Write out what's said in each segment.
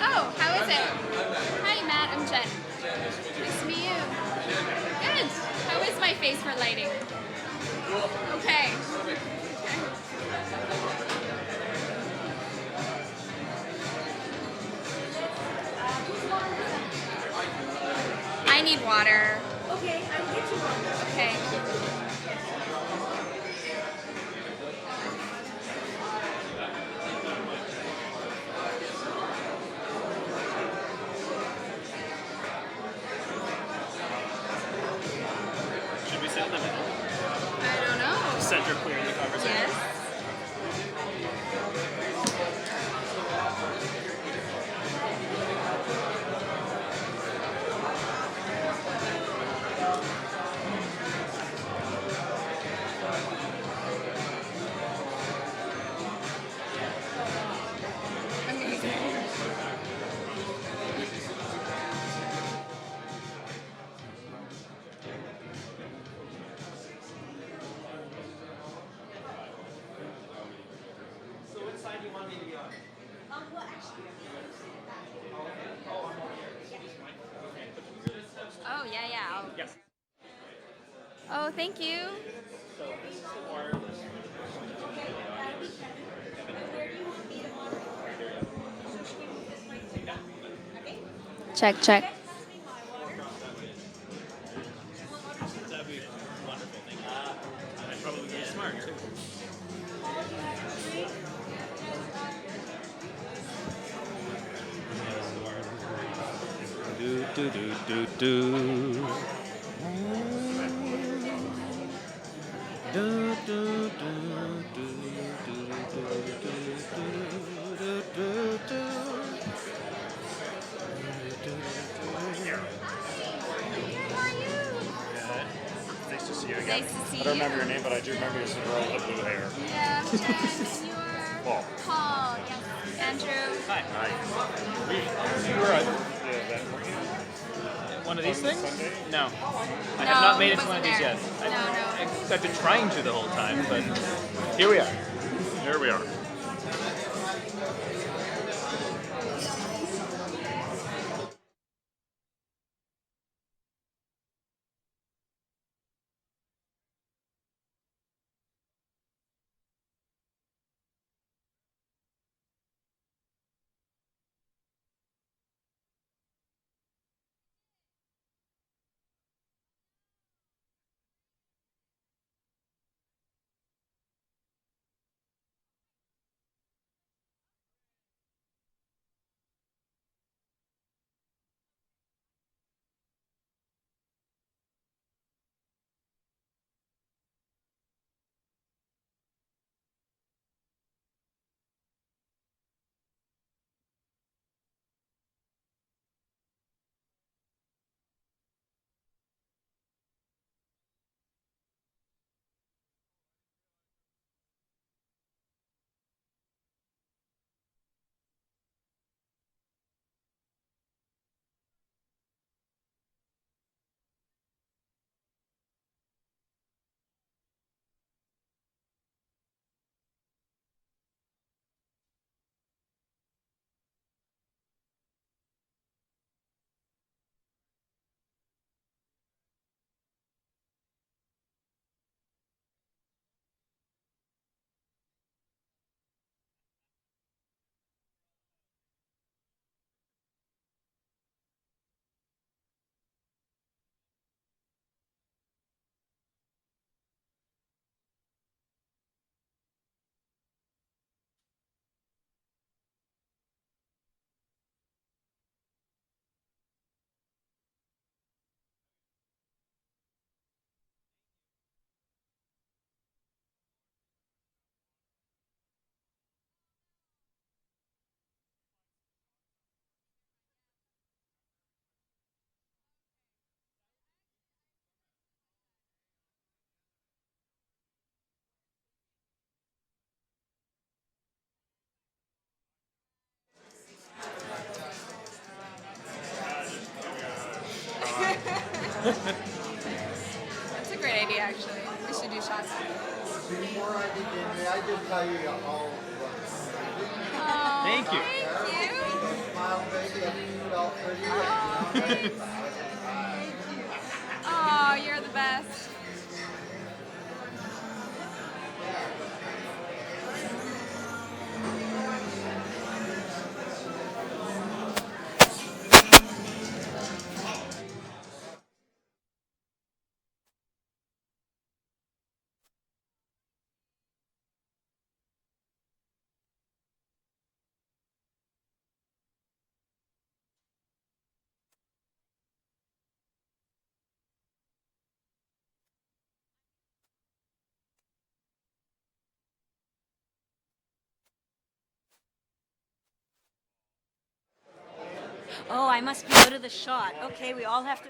Oh, how is it? Hi, Matt. I'm Jen. Nice to meet you. Good. How is my face for lighting? Okay. I need water. Okay, I will get you one. Okay. Should we sit in the middle? I don't know. Center clear in the conversation. Yes. Well, actually, Oh, yeah. Yes. Oh, thank you. So this is the wireless. where do you want me to moderate? So should we move this mic to that? Okay? Check. Pass me my water. That'd be wonderful. Thank you. I'd probably be smart too. Do. Nice to see you again. Nice to see I don't remember you. your name, but I do remember you're the girl with the blue hair. Yeah, and you're Paul. Paul. Yes. Andrew. Hi. You were at the event, weren't you? One of these things? Sunday? No. I No, have not made he it to one of wasn't these there. yet. No. I've been trying to the whole time, but here we are. Here we are. idea, actually. We should do shots. Before I begin, may I just tell you all Oh, Thank you. Thank you. smile, baby, and you felt pretty Oh, thanks. Oh, you're the best. Oh, I must be out of the shot. Okay, we all have to.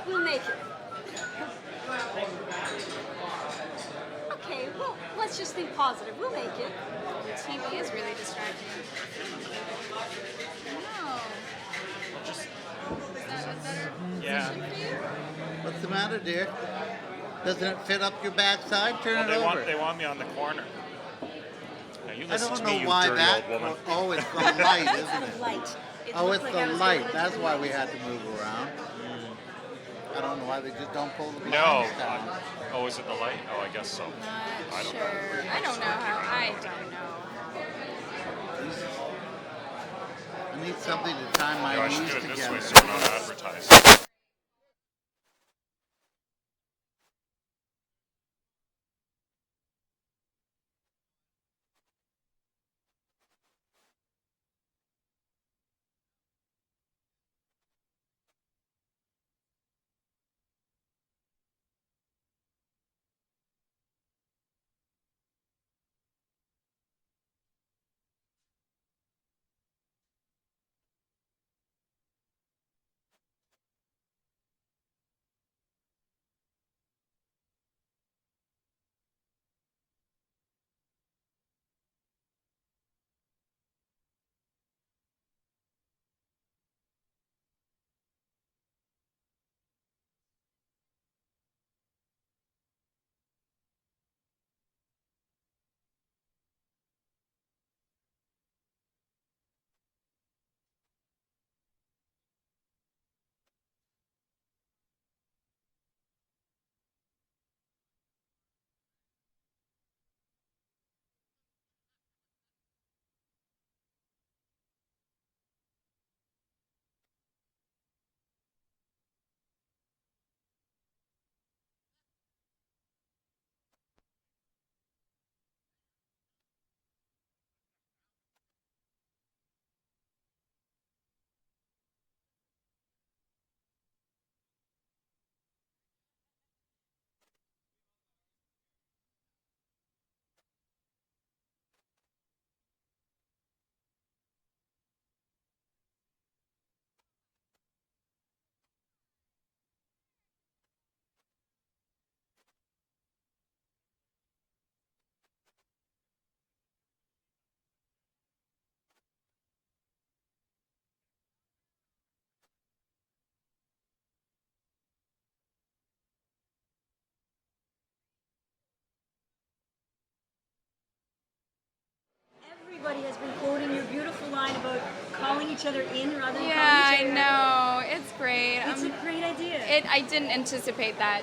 We'll make it. Okay, well, let's just think positive. We'll make it. The TV is really distracting. No. Is that a better Yeah. position for you? What's the matter, dear? Doesn't it fit up your backside? Turn Well, it over. they want me on the corner. Now you I listen don't to know me, you why dirty that. old woman. Oh, it's the light, isn't The it? light. It Oh, looked it's like I the was light. going That's into why the we light. had to move around. I don't know why they just don't pull the No. blinds down. Oh, is it the light? Oh, I guess so. Not I don't sure. know. I don't know how. I don't know. I need something to tie my No, I knees should do it this together. way so we're not advertising. line about calling each other in rather than Yeah, I calling each other out. know. It's great. It's a great idea. I didn't anticipate that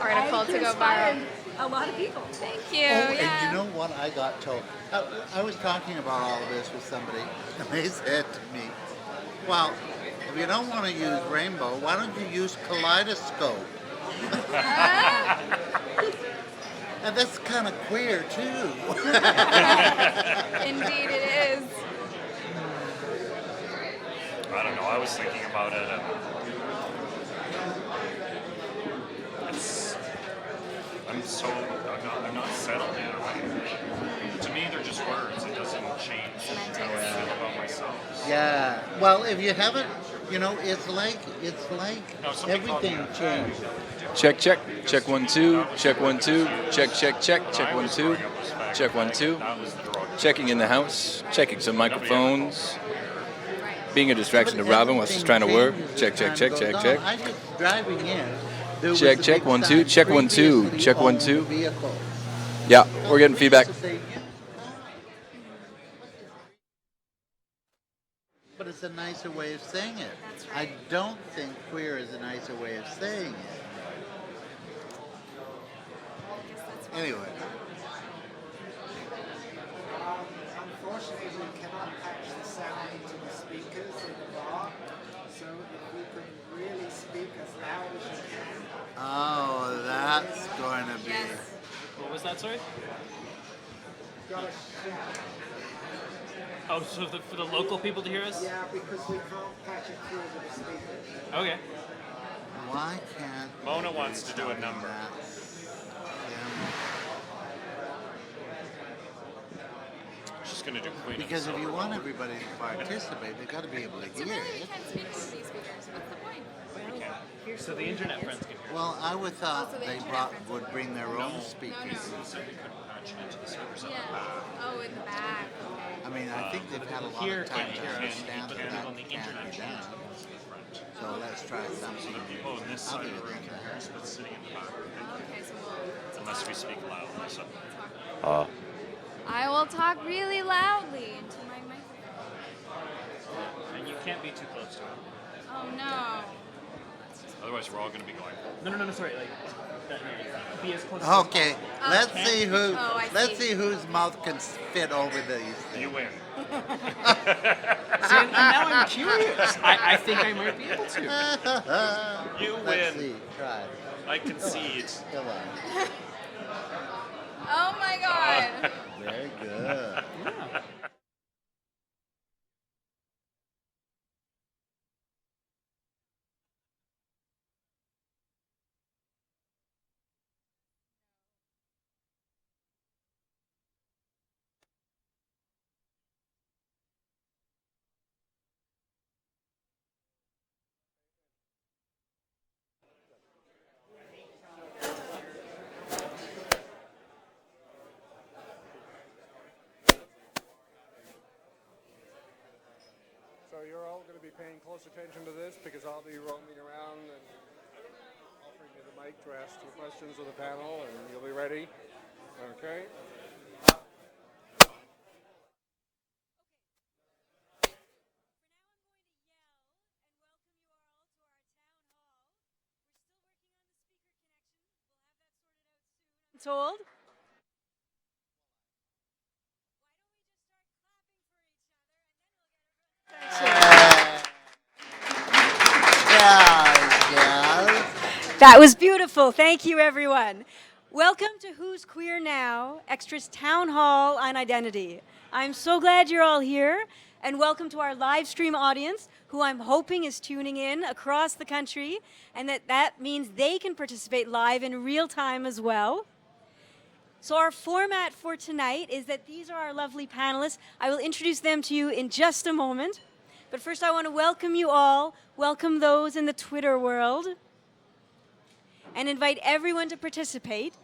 I article think to it go inspired viral. a lot of people. Thank you. Oh, yeah. and you know what I got told? I was talking about all of this with somebody, and they said to me, well, if you don't want to use rainbow, why don't you use kaleidoscope? And that's kind of queer, too. Indeed, it is. I don't know. I was thinking about it, and I'm not settled yet. To me, they're just words. It doesn't change how I feel about myself. Yeah. Well, if you haven't, it's like No, somebody called me everything a changed. Check, check. Check 1 2. Check 1 2. Check, check, check. Check 1 2. Check 1 2. Checking in the house. Checking some microphones. Being a distraction to Robin while she's trying to work. Check, check, check, check, check. I was driving in. There was Check, a check, big 1 2. sign, Check 1 2. previously Check 1 owned 2. vehicle. Yeah, we're getting feedback. But it's a nicer way of saying it. That's right. I don't think queer is a nicer way of saying it. Anyway. Unfortunately, we cannot patch the sound into the speakers in the bar, so if you can really speak as loud as you can. Oh, that's going to be. Yes. What was that, sorry? Got to shout. Oh, so for the local people to hear us? Yeah, because we can't patch it through with the speakers. Okay. Why can't Mona wants to do a number. She's going to do Queen. Because if you want everybody to participate, they've got to be able to So hear really, you it. can't speak to these speakers. What's the point? So the internet friends can hear. Well, I would thought Also, the they internet would bring their own speakers. No. So they couldn't patch it into the speakers at Yeah. the back. Oh, in the back. Okay. I mean, I think they've had a lot Here of time can't to hear us, understand but that then that on the can't internet be channels, done. So let's try So something the people on this side other of the room than can hear that. us, but sitting in the back, Okay, so we'll unless we speak loudly. So I will talk really loudly into my microphone. And you can't be too close to it. Oh no. otherwise, we're all going to be going. No, sorry. Like, that, be as close Okay, Oh. let's see who. Oh, I Let's see. see whose mouth can fit over these things. You win. See, and now I'm curious. I think I might be able to. You Let's win. see. Try. I concede. Come on. Oh my god. Very good. Yeah. So you're all going to be paying close attention to this because I'll be roaming around and offering you the mic to ask your questions of the panel, and you'll be ready. Okay? Told. Yeah. That was beautiful. Thank you, everyone. Welcome to Who's Queer Now, Extra's Town Hall on Identity. I'm so glad you're all here, and welcome to our live stream audience, who I'm hoping is tuning in across the country, and that means they can participate live in real time as well. So our format for tonight is that these are our lovely panelists. I will introduce them to you in just a moment. But first I want to welcome you all, welcome those in the Twitter world, and invite everyone to participate.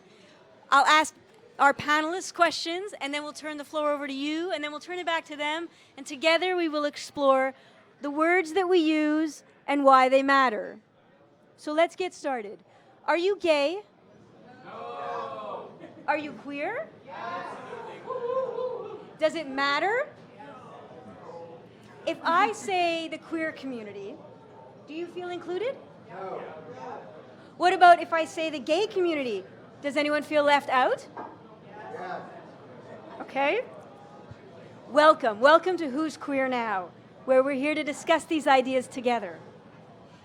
I'll ask our panelists questions, and then we'll turn the floor over to you, and then we'll turn it back to them, and together we will explore the words that we use and why they matter. So let's get started. Are you gay? No. Are you queer? Yes. Does it matter? If I say the queer community, do you feel included? No. What about if I say the gay community? Does anyone feel left out? Yeah. Okay. Welcome to Who's Queer Now, where we're here to discuss these ideas together.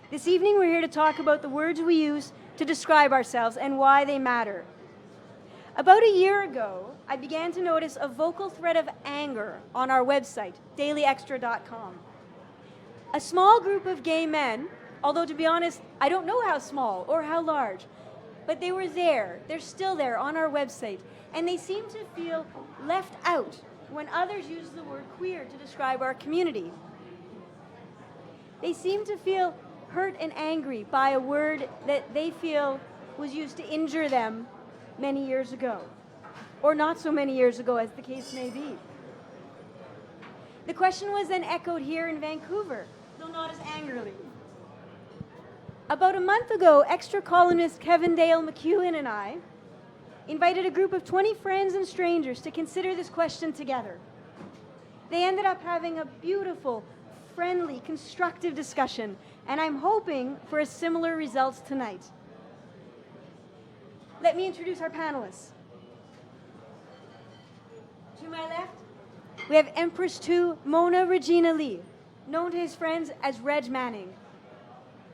This evening we're here to talk about the words we use to describe ourselves and why they matter. About a year ago, I began to notice a vocal thread of anger on our website, xtra.ca. A small group of gay men, although to be honest, I don't know how small or how large, but they were there, they're still there on our website, and they seem to feel left out when others use the word queer to describe our community. They seem to feel hurt and angry by a word that they feel was used to injure them many years ago, or not so many years ago, as the case may be. The question was then echoed here in Vancouver, though not as angrily. About a month ago, extra columnist Kevin Dale McKeown and I invited a group of 20 friends and strangers to consider this question together. They ended up having a beautiful, friendly, constructive discussion, and I'm hoping for a similar results tonight. Let me introduce our panelists. To my left, we have Empress 2 Mona Regina Lee, known to his friends as Reg Manning,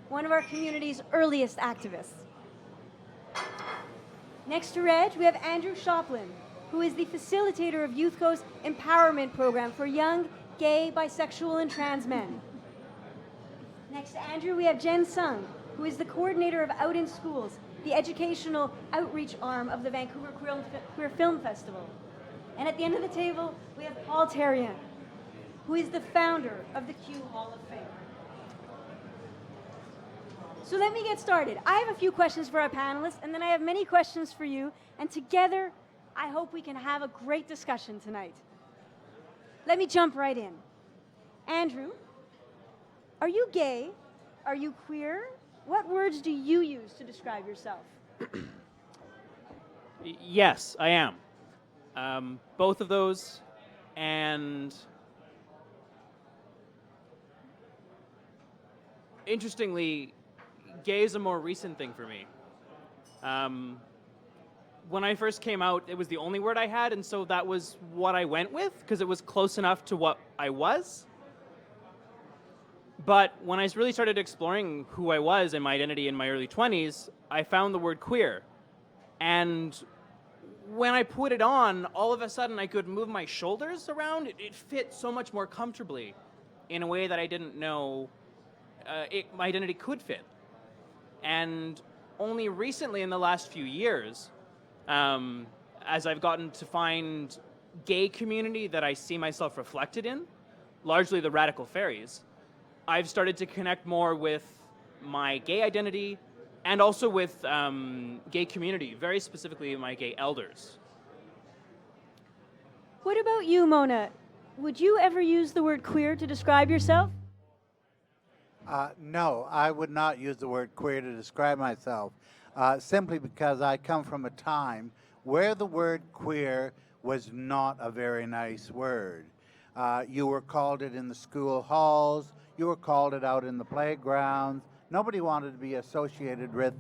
one of our community's earliest activists. Next to Reg, we have Andrew Shoplin, who is the facilitator of YouthCo's empowerment program for young, gay, bisexual, and trans men. Next to Andrew, we have Jen Sung, who is the coordinator of Out in Schools, the educational outreach arm of the Vancouver Queer Film Festival. And at the end of the table, we have Paul Terrien, who is the founder of the Q Hall of Fame. So let me get started. I have a few questions for our panelists, and then I have many questions for you, and together, I hope we can have a great discussion tonight. Let me jump right in. Andrew, are you gay? Are you queer? What words do you use to describe yourself? Yes, I am. Both of those, and interestingly, gay is a more recent thing for me. When I first came out, it was the only word I had, and so that was what I went with, because it was close enough to what I was. But when I really started exploring who I was and my identity in my early 20s, I found the word queer. And when I put it on, all of a sudden I could move my shoulders around. It fit so much more comfortably in a way that I didn't know my identity could fit. And only recently in the last few years, as I've gotten to find gay community that I see myself reflected in, largely the Radical Fairies, I've started to connect more with my gay identity and also with gay community, very specifically my gay elders. What about you, Mona? Would you ever use the word queer to describe yourself? No, I would not use the word queer to describe myself, simply because I come from a time where the word queer was not a very nice word. You were called it in the school halls, you were called it out in the playgrounds. Nobody wanted to be associated with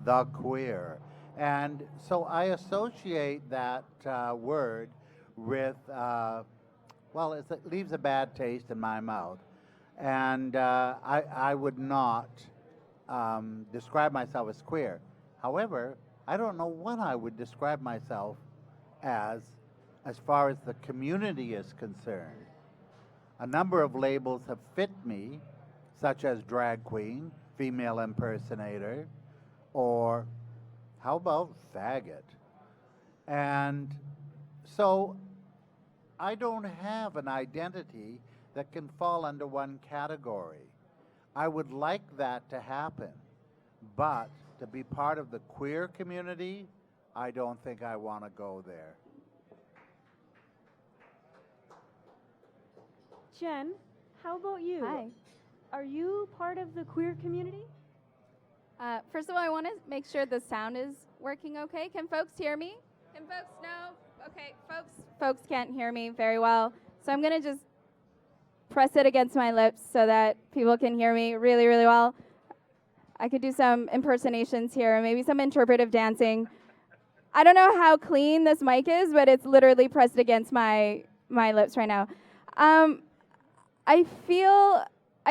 the queer. And so I associate that word with, well, it leaves a bad taste in my mouth. And I would not describe myself as queer. However, I don't know what I would describe myself as far as the community is concerned. A number of labels have fit me, such as drag queen, female impersonator, or how about faggot? And so I don't have an identity that can fall under one category. I would like that to happen, but to be part of the queer community, I don't think I want to go there. Jen, how about you? Hi. Are you part of the queer community? First of all, I want to make sure the sound is working okay. Can folks hear me? Can folks know? Okay, folks can't hear me very well. So I'm going to just press it against my lips so that people can hear me really, really well. I could do some impersonations here, maybe some interpretive dancing. I don't know how clean this mic is, but it's literally pressed against my lips right now. I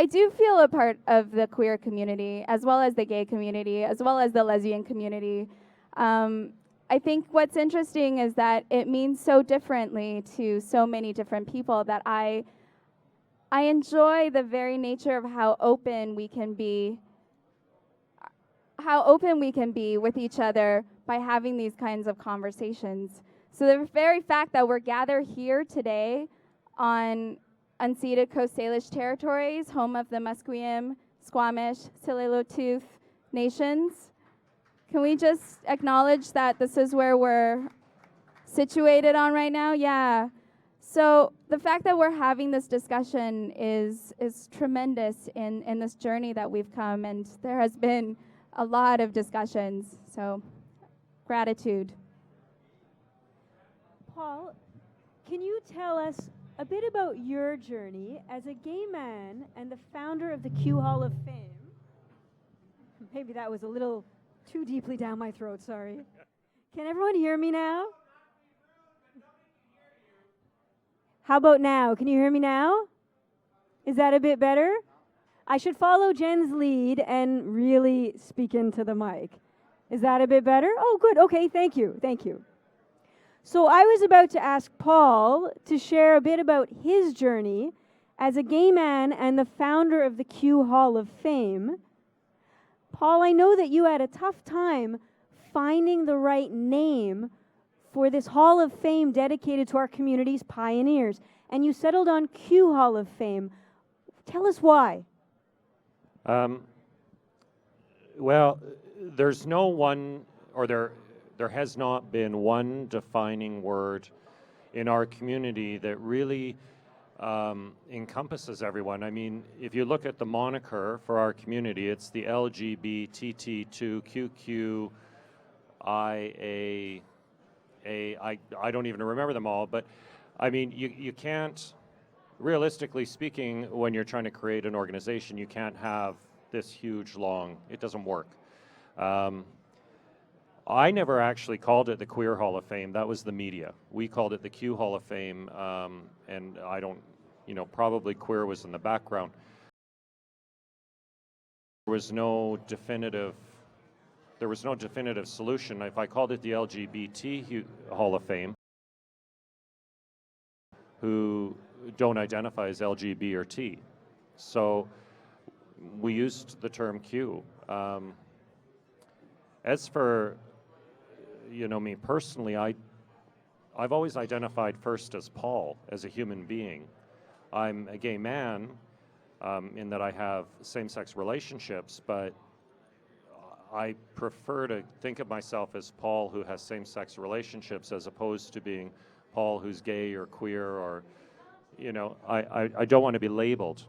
do feel a part of the queer community, as well as the gay community, as well as the lesbian community. I think what's interesting is that it means so differently to so many different people that I enjoy the very nature of how open we can be with each other by having these kinds of conversations. So the very fact that we're gathered here today on unceded Coast Salish territories, home of the Musqueam, Squamish, Tsleil-Waututh nations, can we just acknowledge that this is where we're situated on right now? Yeah. So the fact that we're having this discussion is tremendous in this journey that we've come, and there has been a lot of discussions. So gratitude. Paul, can you tell us a bit about your journey as a gay man and the founder of the Q Hall of Fame? Maybe that was a little too deeply down my throat, sorry. Can everyone hear me now? How about now? Can you hear me now? Is that a bit better? I should follow Jen's lead and really speak into the mic. Is that a bit better? Oh, good. Okay, thank you. Thank you. So I was about to ask Paul to share a bit about his journey as a gay man and the founder of the Q Hall of Fame. Paul, I know that you had a tough time finding the right name for this Hall of Fame dedicated to our community's pioneers, and you settled on Q Hall of Fame. Tell us why. Well, there's no one, or there has not been one defining word in our community that really encompasses everyone. I mean, if you look at the moniker for our community, it's the LGBTQ2QQIA. I don't even remember them all, but I mean, you can't, realistically speaking, when you're trying to create an organization, you can't have this huge, long, it doesn't work. I never actually called it the Queer Hall of Fame. That was the media. We called it the Q Hall of Fame, and I don't, probably queer was in the background. There was no definitive solution. If I called it the LGBT Hall of Fame, who don't identify as LGB or T. So we used the term Q. As for, me personally, I've always identified first as Paul, as a human being. I'm a gay man in that I have same-sex relationships, but I prefer to think of myself as Paul who has same-sex relationships as opposed to being Paul who's gay or queer or, I don't want to be labeled.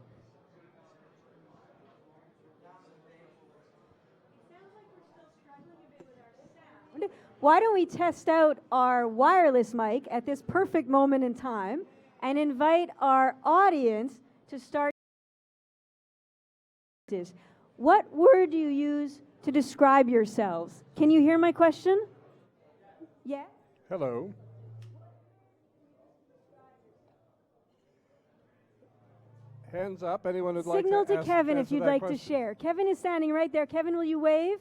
Why don't we test out our wireless mic at this perfect moment in time and invite our audience to start. What word do you use to describe yourselves? Can you hear my question? Yeah? Hello. Hands up. Anyone who'd like to Signal to ask, Kevin if answer you'd that like question. to share. Kevin is standing right there. Kevin, will you wave?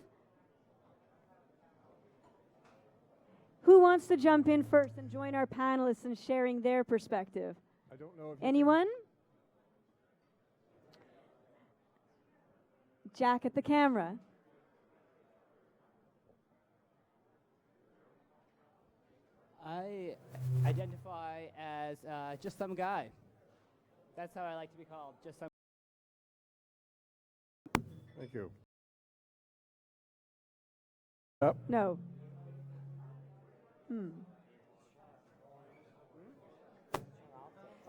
Who wants to jump in first and join our panelists in sharing their perspective? I don't know if Anyone? Jack at the camera. I identify as just some guy. That's how I like to be called, just some. Thank you. No.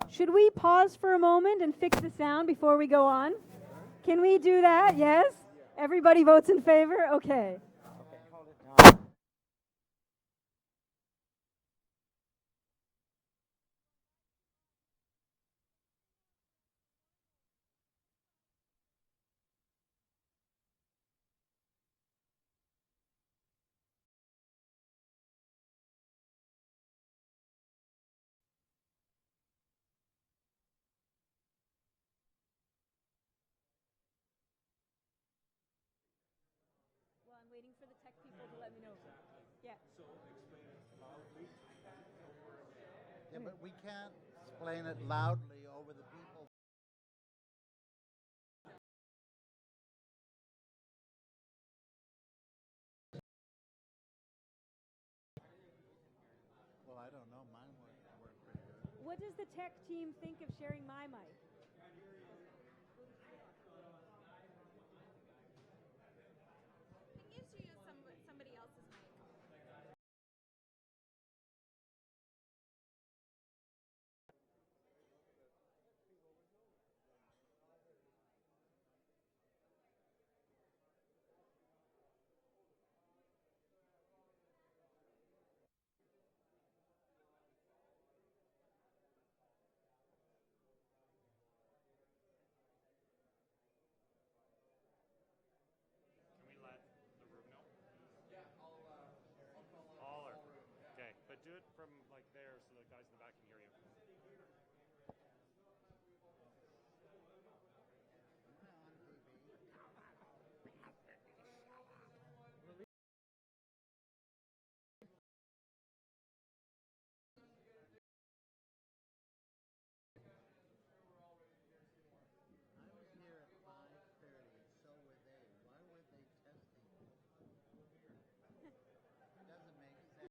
Should we pause for a moment and fix the sound before we go on? Can we do that? Yes? Everybody votes in favor? Okay. waiting for the tech people to let me know. Yeah. Yeah, but we can't explain it loudly over the people. Well, I don't know. Mine work pretty good. What does the tech team think of sharing my mic? Can you use somebody else's mic? Can we let the room know? Yeah, All or okay, but do it from like there so the guys in the back can hear you. I was here at 5:30. So were they. Why were they testing me? Doesn't make sense.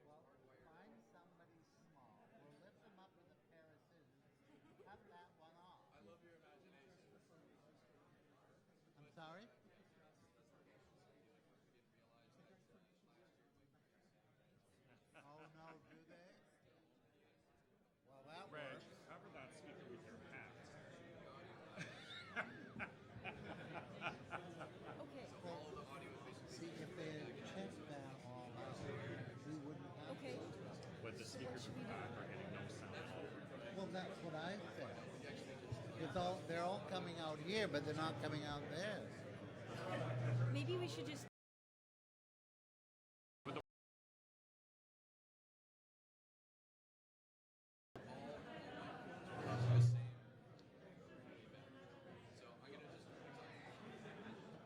Well, find somebody small. We'll lift them up with a pair of scissors. Cut that one off. I love your imagination. I'm sorry? Oh no, do they? Well, that Reg, works. cover that speaker with your hat. Okay. See, if they had checked that all out, we wouldn't have. Okay. But the speakers in the back are getting no sound at all. Well, that's what I said. They're all coming out here, but they're not coming out there. Maybe we should just.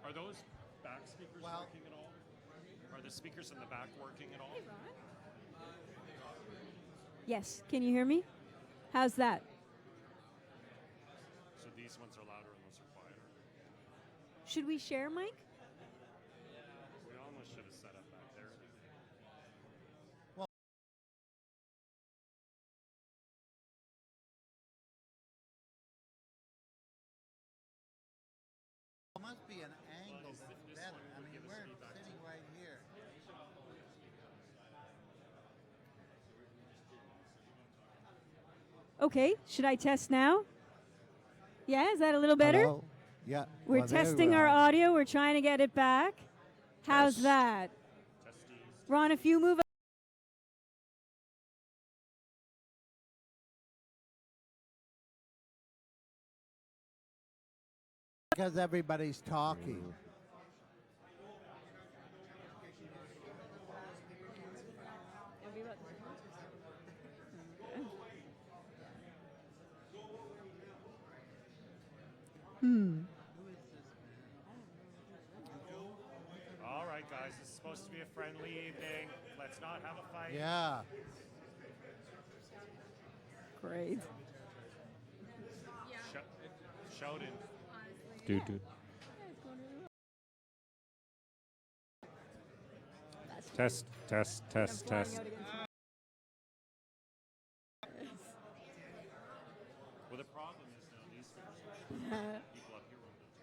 Are those back speakers working at all? Are the speakers in the back working at all? Hey, Ron. Yes. Can you hear me? How's that? So these ones are louder and those are quieter. Should we share mic? We almost should have set up back there. There must be an angle that's better. I mean, we're sitting right here. Okay. Should I test now? Yeah. Is that a little better? Hello? Yeah. We're well, there testing we our are. audio. We're trying to get it back. How's that? Ron, if you move. Because everybody's talking. All right, guys, this is supposed to be a friendly evening. Let's not have a fight. Yeah. Great. Showed in. Dude. Test. Well, the problem is now these speakers are people up here won't do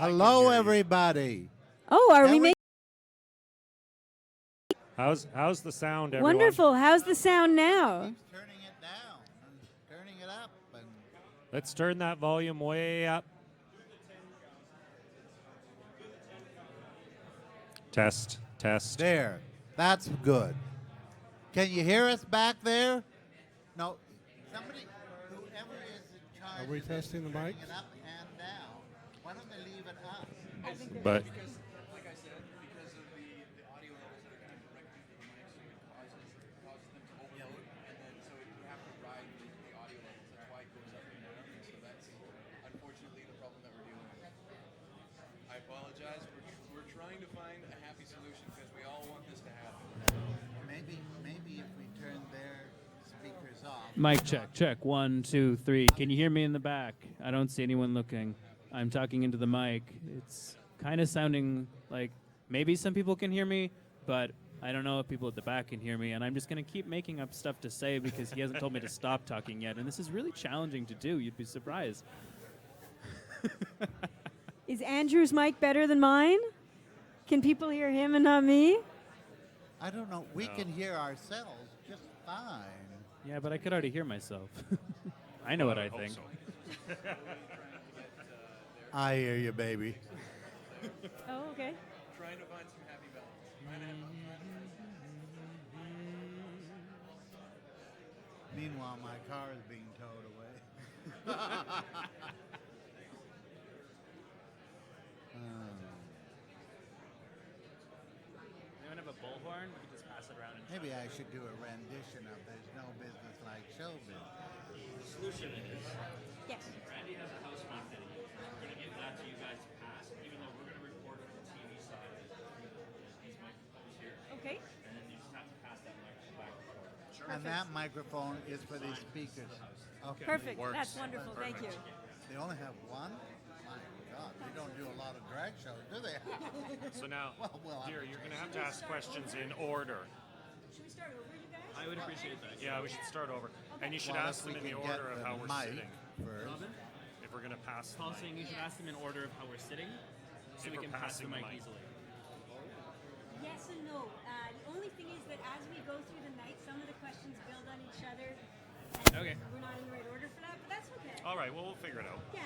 it. Hello, everybody. Oh, are we making? How's the sound, everyone? Wonderful. How's the sound now? Keeps turning it down and turning it up. And Let's turn that volume way up. Test. there. That's good. Can you hear us back there? No. Somebody, whoever Are we testing the mic? It up and down. Why don't they leave it up? But Like I said, because of the audio levels that are kind of directly to the mic, so it causes them to overload, and then so you have to ride the audio levels. That's why it goes up and down. And so that's unfortunately the problem that we're dealing with. I apologize. We're trying to find a happy solution because we all want this to happen. Maybe if we turn their speakers off. Mic check, check. 1, 2, 3. Can you hear me in the back? I don't see anyone looking. I'm talking into the mic. It's kind of sounding like maybe some people can hear me, but I don't know if people at the back can hear me. And I'm just going to keep making up stuff to say because he hasn't told me to stop talking yet. And this is really challenging to do. You'd be surprised. Is Andrew's mic better than mine? Can people hear him and not me? I don't know. We can hear ourselves just fine. Yeah, but I could already hear myself. I know what I think. I hear you, baby. Oh, okay. Trying to find some happy balance. Meanwhile, my car is being towed away. Anyone have a bullhorn? We can just pass it around. Maybe I should do a rendition of There's No Business Like Showbiz. The solution is, Yes. Randy has a house phone thing. We're going to give that to you guys to pass, even though we're going to record from the TV side these microphones here. Okay. And then you just have to pass that microphone back and forth. Sure. And that microphone is for these speakers. Okay. Perfect. That's wonderful. Thank you. They only have one? My God, they don't do a lot of drag shows, do they? so now, Well, dear, you're going to have to ask questions in order. Should we start over, you guys? I would appreciate that. Yeah, we should start over. And you should Well, ask if we them in the can get order of the how we're mic sitting. first. Robin? If we're going to pass the Paul's mic. saying you should ask them in order of how we're sitting, so If we we're can pass the passing the mic mic. easily. Yes and no. The only thing is that as we go through the night, some of the questions build on each other. And Okay. We're not in the right order for that, but that's okay. All right, well, we'll figure it out. Yeah.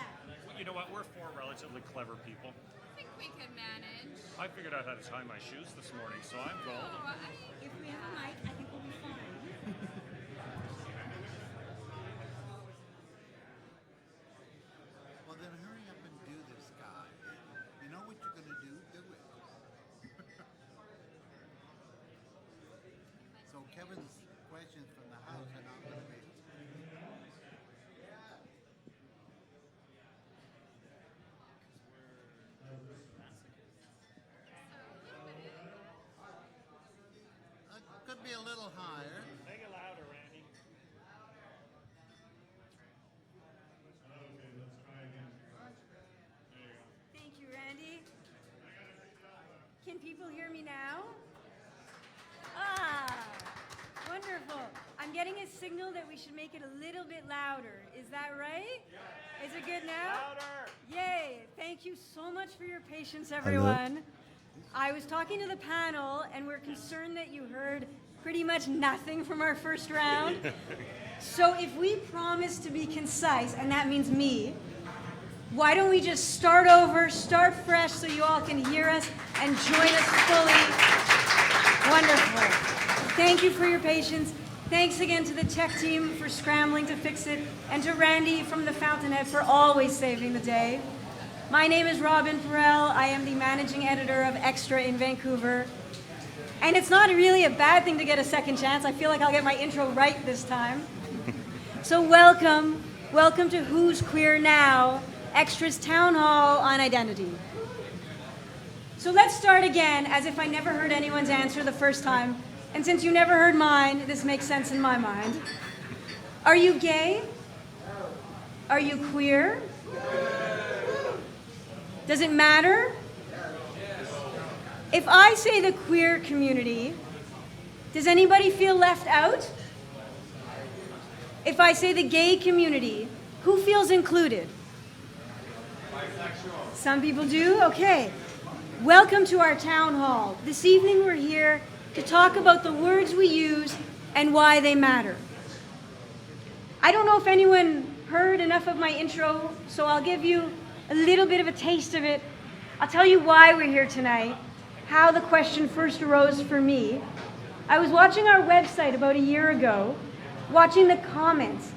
You know what? We're four relatively clever people. I think we could manage. I figured out how to tie my shoes this morning, so I'm Oh, golden. If we have a mic, I think we'll be fine. Well, then hurry up and do this, guys. You know what you're going to do? Do it. So Kevin's questions from the house are not going to be... Could be a little higher. Make it louder, Randy. Thank you, Randy. Can people hear me now? Ah, wonderful. I'm getting a signal that we should make it a little bit louder. Is that right? Is it good now? Louder! Yay! Thank you so much for your patience, everyone. I was talking to the panel, and we're concerned that you heard pretty much nothing from our first round. So if we promise to be concise, and that means me, why don't we just start over, start fresh, so you all can hear us and join us fully? Wonderful. Thank you for your patience. Thanks again to the tech team for scrambling to fix it, and to Randy from the Fountainhead for always saving the day. My name is Robin Perel. I am the managing editor of Xtra in Vancouver. And it's not really a bad thing to get a second chance. I feel like I'll get my intro right this time. So welcome to Who's Queer Now, Xtra's Town Hall on Identity. So let's start again as if I never heard anyone's answer the first time. And since you never heard mine, this makes sense in my mind. Are you gay? Are you queer? Does it matter? If I say the queer community, does anybody feel left out? If I say the gay community, who feels included? Some people do? Okay. Welcome to our town hall. This evening we're here to talk about the words we use and why they matter. I don't know if anyone heard enough of my intro, so I'll give you a little bit of a taste of it. I'll tell you why we're here tonight, how the question first arose for me. I was watching our website about a year ago, watching the comments,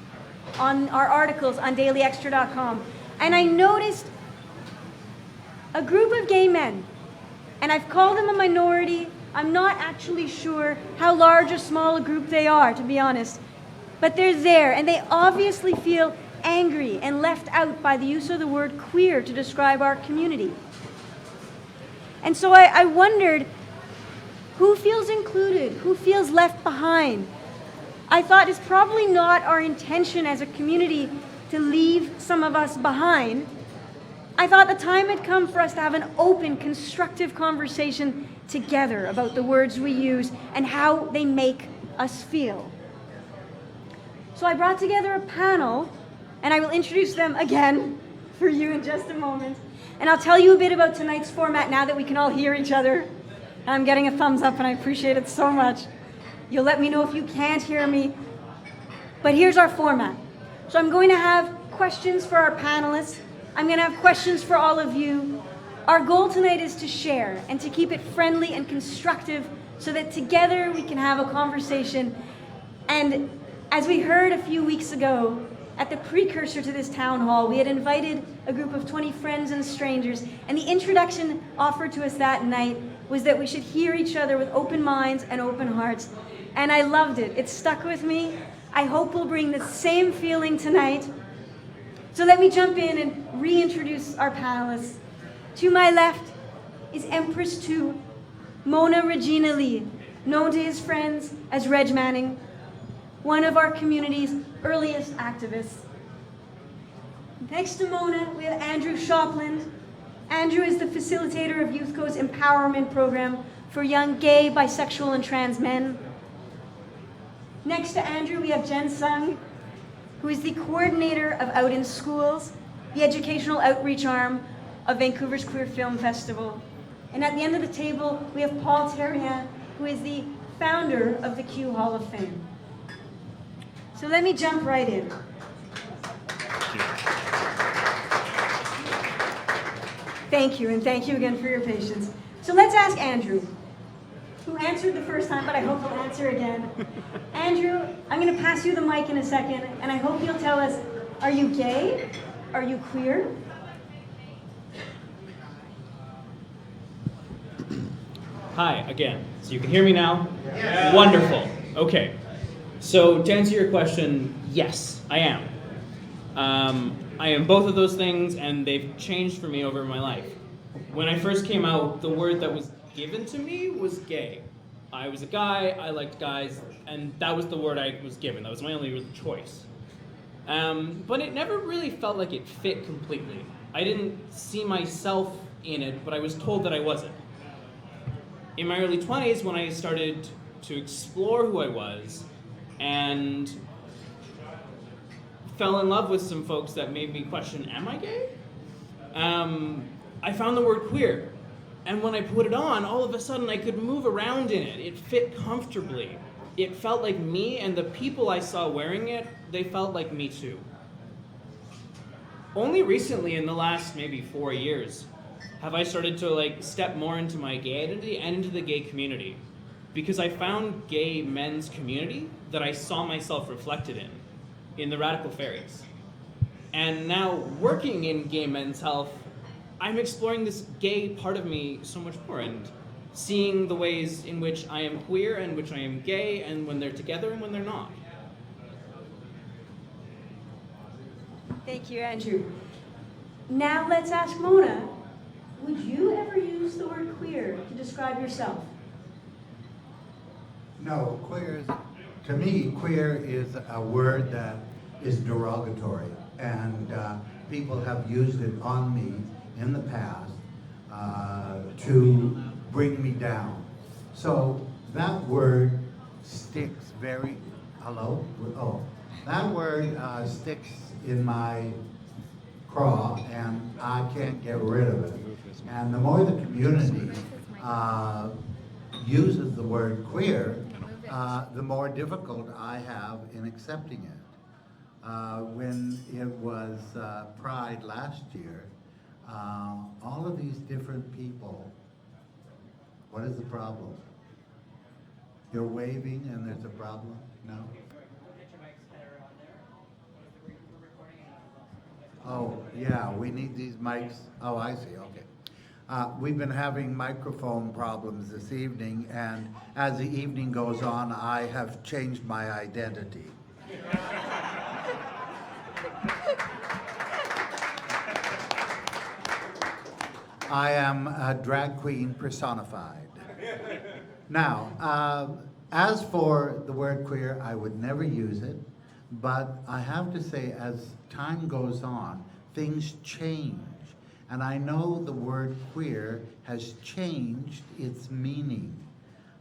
on our articles on dailyextra.com, and I noticed a group of gay men, and I've called them a minority. I'm not actually sure how large or small a group they are, to be honest, but they're there, and they obviously feel angry and left out by the use of the word queer to describe our community. And so I wondered, who feels included? Who feels left behind? I thought it's probably not our intention as a community to leave some of us behind. I thought the time had come for us to have an open, constructive conversation together about the words we use and how they make us feel. So I brought together a panel, and I will introduce them again for you in just a moment. And I'll tell you a bit about tonight's format now that we can all hear each other. I'm getting a thumbs up, and I appreciate it so much. You'll let me know if you can't hear me. But here's our format. So I'm going to have questions for our panelists. I'm going to have questions for all of you. Our goal tonight is to share and to keep it friendly and constructive so that together we can have a conversation. And as we heard a few weeks ago, at the precursor to this town hall, we had invited a group of 20 friends and strangers, and the introduction offered to us that night was that we should hear each other with open minds and open hearts. And I loved it. It stuck with me. I hope we'll bring the same feeling tonight. So let me jump in and reintroduce our panelists. To my left is Empress 2, Mona Regina Lee, known to his friends as Reg Manning, one of our community's earliest activists. Next to Mona, we have Andrew Shopland. Andrew is the facilitator of YouthCo's empowerment program for young gay, bisexual, and trans men. Next to Andrew, we have Jen Sung, who is the coordinator of Out in Schools, the educational outreach arm of Vancouver's Queer Film Festival. And at the end of the table, we have Paul Terrien, who is the founder of the Q Hall of Fame. So let me jump right in. Thank you, and thank you again for your patience. So let's ask Andrew, who answered the first time, but I hope he'll answer again. Andrew, I'm going to pass you the mic in a second, and I hope you'll tell us, are you gay? Are you queer? Hi, again. So you can hear me now? Yeah. Wonderful. Okay. So to answer your question, yes, I am. I am both of those things, and they've changed for me over my life. When I first came out, the word that was given to me was gay. I was a guy, I liked guys, and that was the word I was given. That was my only real choice. But it never really felt like it fit completely. I didn't see myself in it, but I was told that I wasn't. In my early 20s, when I started to explore who I was, and fell in love with some folks that made me question, am I gay? I found the word queer. And when I put it on, all of a sudden I could move around in it. It fit comfortably. It felt like me, and the people I saw wearing it, they felt like me too. Only recently, in the last maybe 4 years, have I started to step more into my gay identity and into the gay community. Because I found gay men's community that I saw myself reflected in the Radical Fairies. And now, working in gay men's health, I'm exploring this gay part of me so much more, and seeing the ways in which I am queer and which I am gay, and when they're together and when they're not. Thank you, Andrew. Now let's ask Mona, would you ever use the word queer to describe yourself? No, to me, queer is a word that is derogatory, and people have used it on me in the past to bring me down. So that word sticks that word sticks in my craw, and I can't get rid of it. And the more the community uses the word queer, the more difficult I have in accepting it. When it was Pride last year, all of these different people, what is the problem? You're waving and there's a problem? No? Oh, yeah, we need these mics. Oh, I see, okay. We've been having microphone problems this evening, and as the evening goes on, I have changed my identity. I am a drag queen personified. Now, as for the word queer, I would never use it, but I have to say, as time goes on, things change. And I know the word queer has changed its meaning.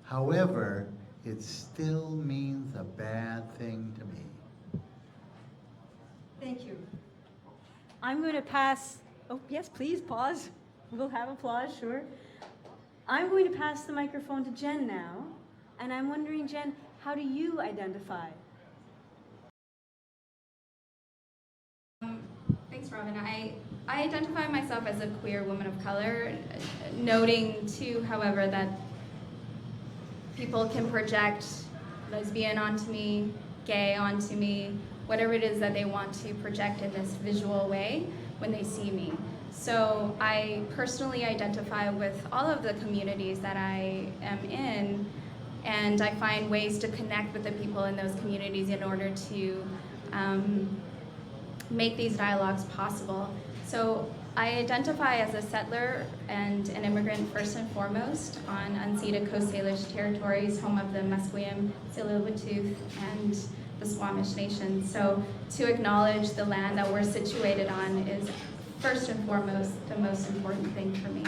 However, it still means a bad thing to me. Thank you. I'm going to pass, oh, yes, please, pause. We'll have applause, sure. I'm going to pass the microphone to Jen now, and I'm wondering, Jen, how do you identify? Thanks, Robin. I identify myself as a queer woman of color, noting too, however, that people can project lesbian onto me, gay onto me, whatever it is that they want to project in this visual way when they see me. So I personally identify with all of the communities that I am in, and I find ways to connect with the people in those communities in order to make these dialogues possible. So I identify as a settler and an immigrant first and foremost on unceded Coast Salish territories, home of the Musqueam, Tsleil-Waututh, and the Squamish Nation. So to acknowledge the land that we're situated on is first and foremost the most important thing for me.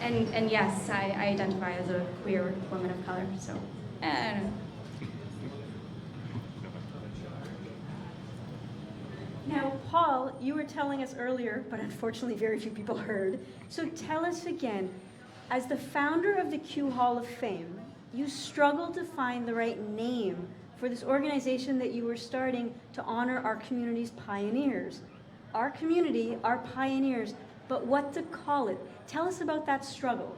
And yes, I identify as a queer woman of color, so I don't know. Now, Paul, you were telling us earlier, but unfortunately very few people heard. So tell us again, as the founder of the Q Hall of Fame, you struggled to find the right name for this organization that you were starting to honor our community's pioneers. Our community, our pioneers, but what to call it? Tell us about that struggle.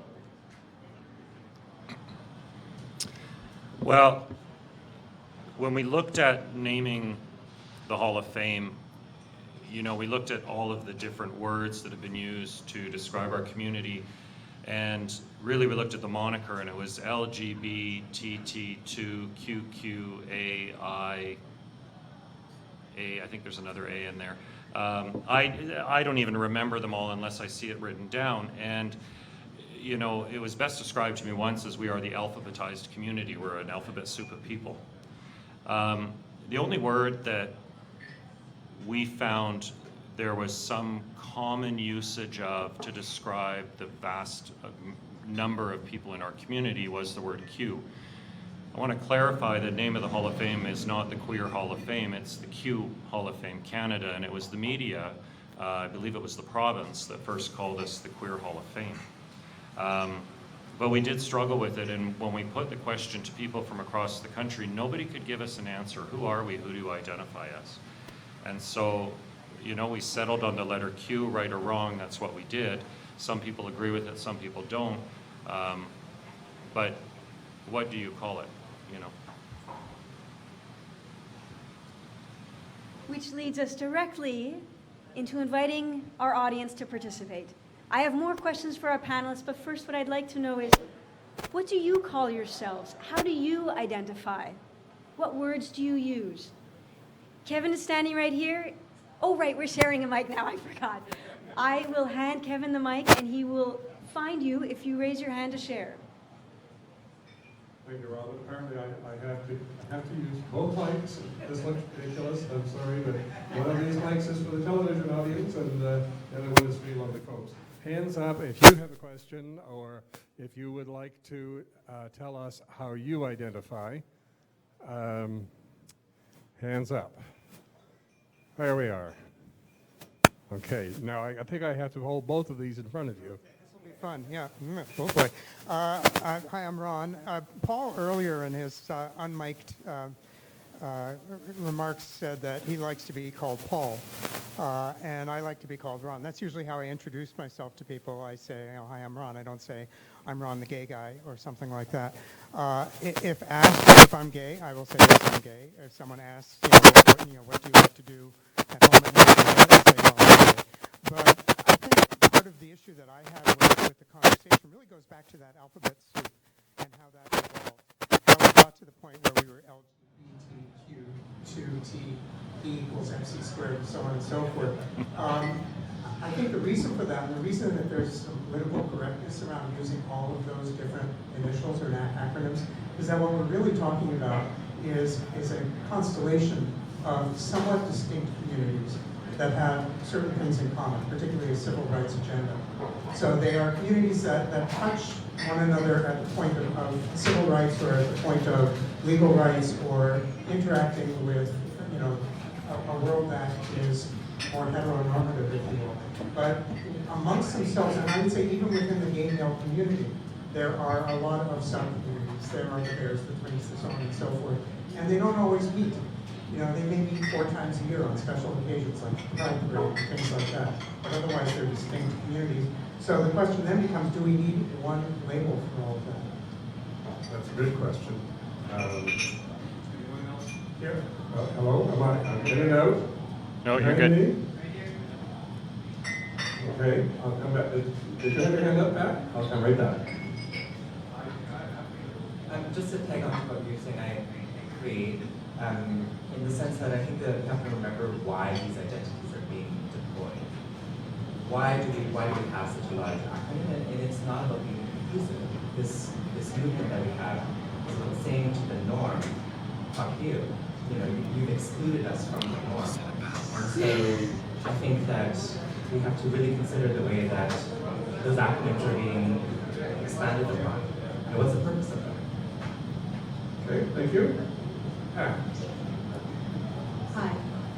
Well, when we looked at naming the Hall of Fame, we looked at all of the different words that have been used to describe our community, and really we looked at the moniker, and it was LGBTT2QQAI. I think there's another A in there. I don't even remember them all unless I see it written down. And it was best described to me once as we are the alphabetized community. We're an alphabet soup of people. The only word that we found there was some common usage of to describe the vast number of people in our community was the word Q. I want to clarify the name of the Hall of Fame is not the Queer Hall of Fame, it's the Q Hall of Fame Canada, and it was the media, I believe it was the province, that first called us the Queer Hall of Fame. But we did struggle with it, and when we put the question to people from across the country, nobody could give us an answer. Who are we? Who do you identify as? And so, we settled on the letter Q, right or wrong, that's what we did. Some people agree with it, some people don't. But what do you call it, Which leads us directly into inviting our audience to participate. I have more questions for our panelists, but first what I'd like to know is, what do you call yourselves? How do you identify? What words do you use? Kevin is standing right here. Oh, right, we're sharing a mic now, I forgot. I will hand Kevin the mic, and he will find you if you raise your hand to share. Thank you, Robin. Apparently I have to use both mics. This looks ridiculous, I'm sorry, but one of these mics is for the television audience, and the other one is for you lovely folks. Hands up if you have a question, or if you would like to tell us how you identify. Hands up. There we are. Okay, now I think I have to hold both of these in front of you. Fun, yeah. Hopefully. Hi, I'm Ron. Paul earlier in his unmiked remarks said that he likes to be called Paul. And I like to be called Ron. That's usually how I introduce myself to people. I say, hi, I'm Ron. I don't say, I'm Ron the gay guy or something like that. If asked if I'm gay, I will say, yes, I'm gay. If someone asks, what do you like to do at home at night, I say, well, I'm gay. But I think part of the issue that I have with the conversation really goes back to that alphabet soup and how that evolved. How we got to the point where we were LGBTQ2T equals MC squared, and so on and so forth. I think the reason for that, and the reason that there's some political correctness around using all of those different initials or acronyms, is that what we're really talking about is a constellation of somewhat distinct communities that have certain things in common, particularly a civil rights agenda. So they are communities that touch one another at the point of civil rights or at the point of legal rights or interacting with, a world that is more heteronormative, if you will. But amongst themselves, and I would say even within the gay male community, there are a lot of sub-communities. There are the bears, the twins, the so on and so forth. And they don't always meet. They may meet 4 times a year on special occasions like Pride Parade and things like that. But otherwise, they're distinct communities. So the question then becomes, do we need one label for all of that? That's a good question. Anyone else here? Hello, I'm in and out. No, you're good. Okay, I'll come back. Did you have your hand up, Pat? I'll come right back. Just to tag on to what you're saying, I agree, in the sense that I think that we have to remember why these identities are being deployed. Why do we have such a large acronym? And it's not about being inclusive. This movement that we have is about saying to the norm, fuck you. You've excluded us from the norm. So I think that we have to really consider the way that those acronyms are being expanded upon. And what's the purpose of them? Okay, thank you. Yeah. Hi.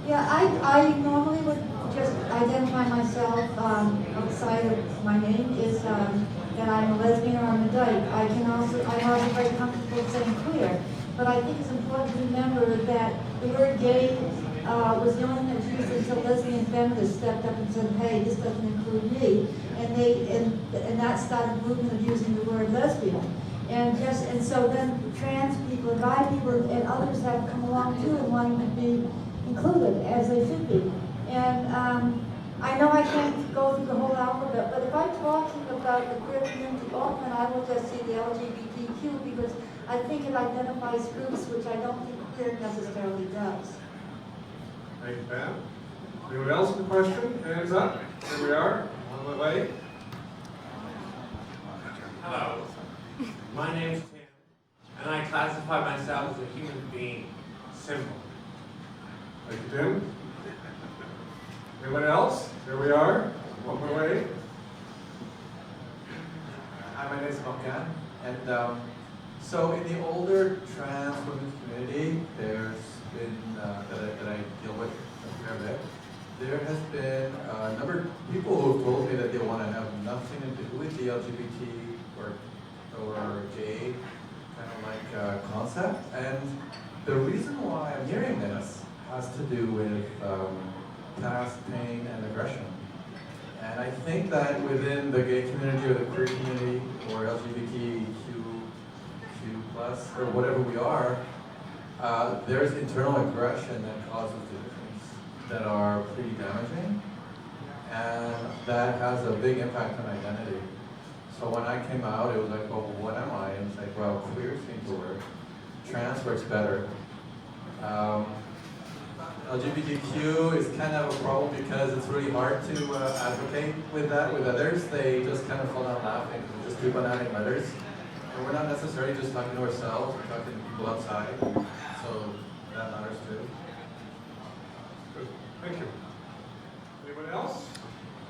Yeah, I normally would just identify myself outside of my name is that I'm a lesbian or I'm a dyke. I'm also very comfortable saying queer. But I think it's important to remember that the word gay was the only thing that was used until lesbian feminists stepped up and said, hey, this doesn't include me. And that started the movement of using the word lesbian. And so then trans people and bi people and others have come along too and wanting to be included as they should be. And I know I can't go through the whole alphabet, but if I'm talking about the queer community often, I will just see the LGBTQ because I think it identifies groups which I don't think queer necessarily does. Thank you, Pam. Anyone else with a question? Hands up. Here we are, on the way. Hello. My name's Tim, and I classify myself as a human being. Simple. Thank you, Tim. Anyone else? Here we are, on the way. Hi, my name is Malkan, and so in the older trans women's community, there's been, that I deal with a fair bit, there has been a number of people who have told me that they want to have nothing to do with the LGBT or gay kind of like concept, and the reason why I'm hearing this has to do with past pain and aggression. And I think that within the gay community or the queer community or LGBTQ plus or whatever we are, there's internal aggression that causes divisions that are pretty damaging, and that has a big impact on identity. So when I came out, it was like, well, what am I? And it's like, well, queer seems to work. Trans works better. LGBTQ is kind of a problem because it's really hard to advocate with that with others. They just kind of fall down laughing. We just keep on adding letters. And we're not necessarily just talking to ourselves, we're talking to people outside. So that matters too. Good. Thank you. Anyone else?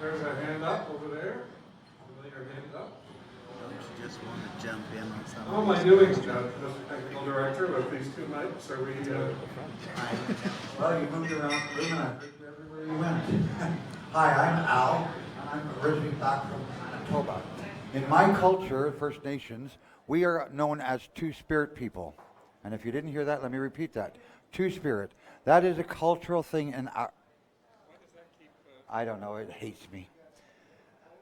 There's a hand up over there. Your hand up. Just want to jump in on something. How am I doing, Mr. Technical Director, with these two mics? Are we... Well, you moved around the room and I heard you everywhere you went. Hi, I'm Al, and I'm originally back from Manitoba. In my culture, First Nations, we are known as Two-Spirit people. And if you didn't hear that, let me repeat that. Two-Spirit. That is a cultural thing in our... I don't know. It hates me.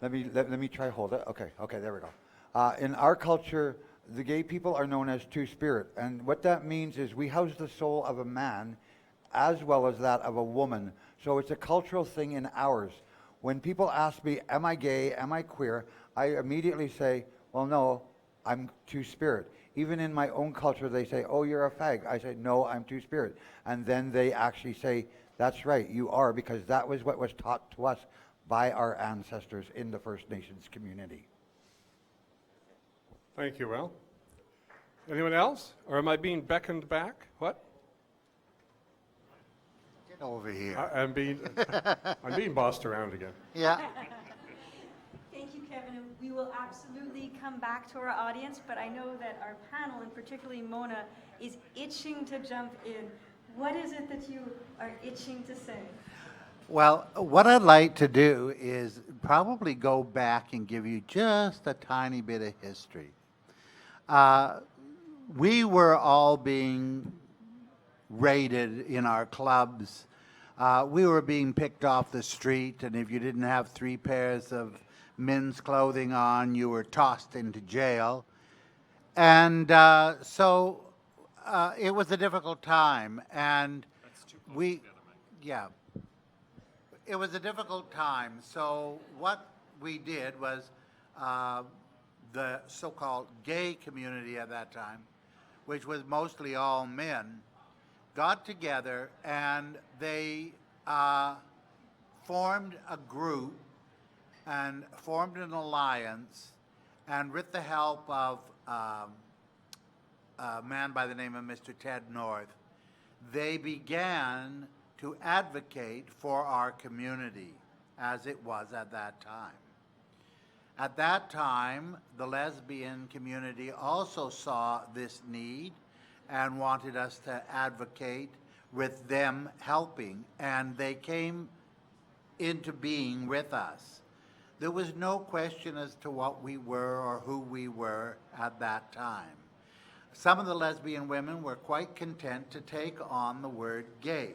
Let me try hold it. Okay, there we go. In our culture, the gay people are known as two-spirit, and what that means is we house the soul of a man as well as that of a woman. So it's a cultural thing in ours. When people ask me, am I gay, am I queer, I immediately say, well, no, I'm two-spirit. Even in my own culture, they say, oh, you're a fag. I say, no, I'm two-spirit. And then they actually say, that's right, you are, because that was what was taught to us by our ancestors in the First Nations community. Thank you, Will. Anyone else? Or am I being beckoned back? What? Get over here. I'm being bossed around again. Yeah. Thank you, Kevin. And we will absolutely come back to our audience, but I know that our panel, and particularly Mona, is itching to jump in. What is it that you are itching to say? Well, what I'd like to do is probably go back and give you just a tiny bit of history. We were all being raided in our clubs. We were being picked off the street, and if you didn't have 3 pairs of men's clothing on, you were tossed into jail. And so it was a difficult time, and it was a difficult time. So what we did was the so-called gay community at that time, which was mostly all men, got together and they formed a group and formed an alliance, and with the help of a man by the name of Mr. Ted North, they began to advocate for our community as it was at that time. At that time, the lesbian community also saw this need and wanted us to advocate with them helping, and they came into being with us. There was no question as to what we were or who we were at that time. Some of the lesbian women were quite content to take on the word gay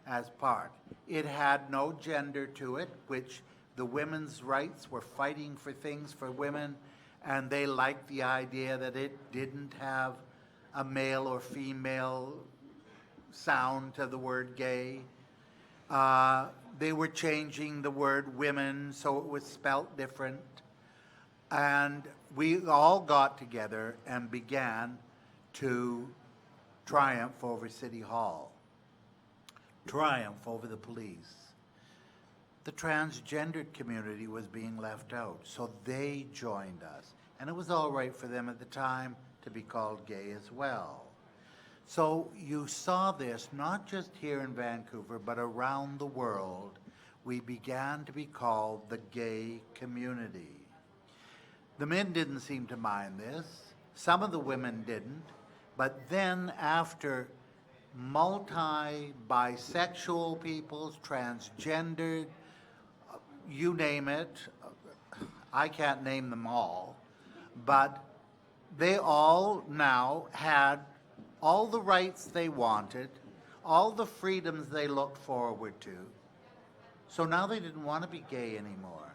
as part. It had no gender to it, which the women's rights were fighting for things for women, and they liked the idea that it didn't have a male or female sound to the word gay. They were changing the word women so it was spelt different. And we all got together and began to triumph over City Hall, triumph over the police. The transgendered community was being left out, so they joined us. And it was all right for them at the time to be called gay as well. So you saw this not just here in Vancouver, but around the world. We began to be called the gay community. The men didn't seem to mind this. Some of the women didn't. But then after multi-bisexual peoples, transgendered, you name it, I can't name them all, but they all now had all the rights they wanted, all the freedoms they looked forward to. So now they didn't want to be gay anymore.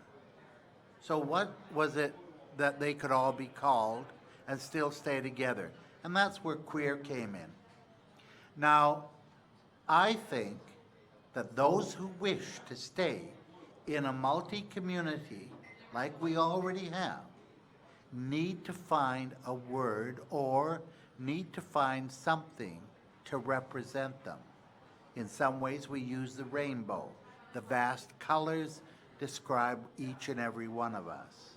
So what was it that they could all be called and still stay together? And that's where queer came in. Now, I think that those who wish to stay in a multi-community like we already have need to find a word or need to find something to represent them. In some ways we use the rainbow. The vast colors describe each and every one of us.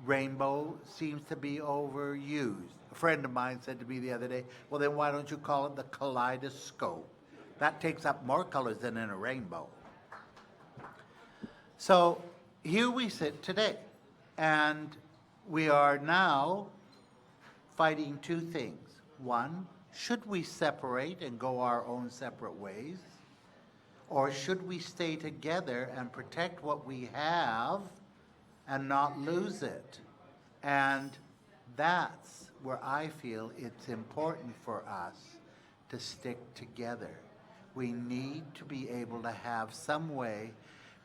Rainbow seems to be overused. A friend of mine said to me the other day, well then why don't you call it the kaleidoscope? That takes up more colors than in a rainbow. So here we sit today, and we are now fighting two things. One, should we separate and go our own separate ways? Or should we stay together and protect what we have and not lose it? And that's where I feel it's important for us to stick together. We need to be able to have some way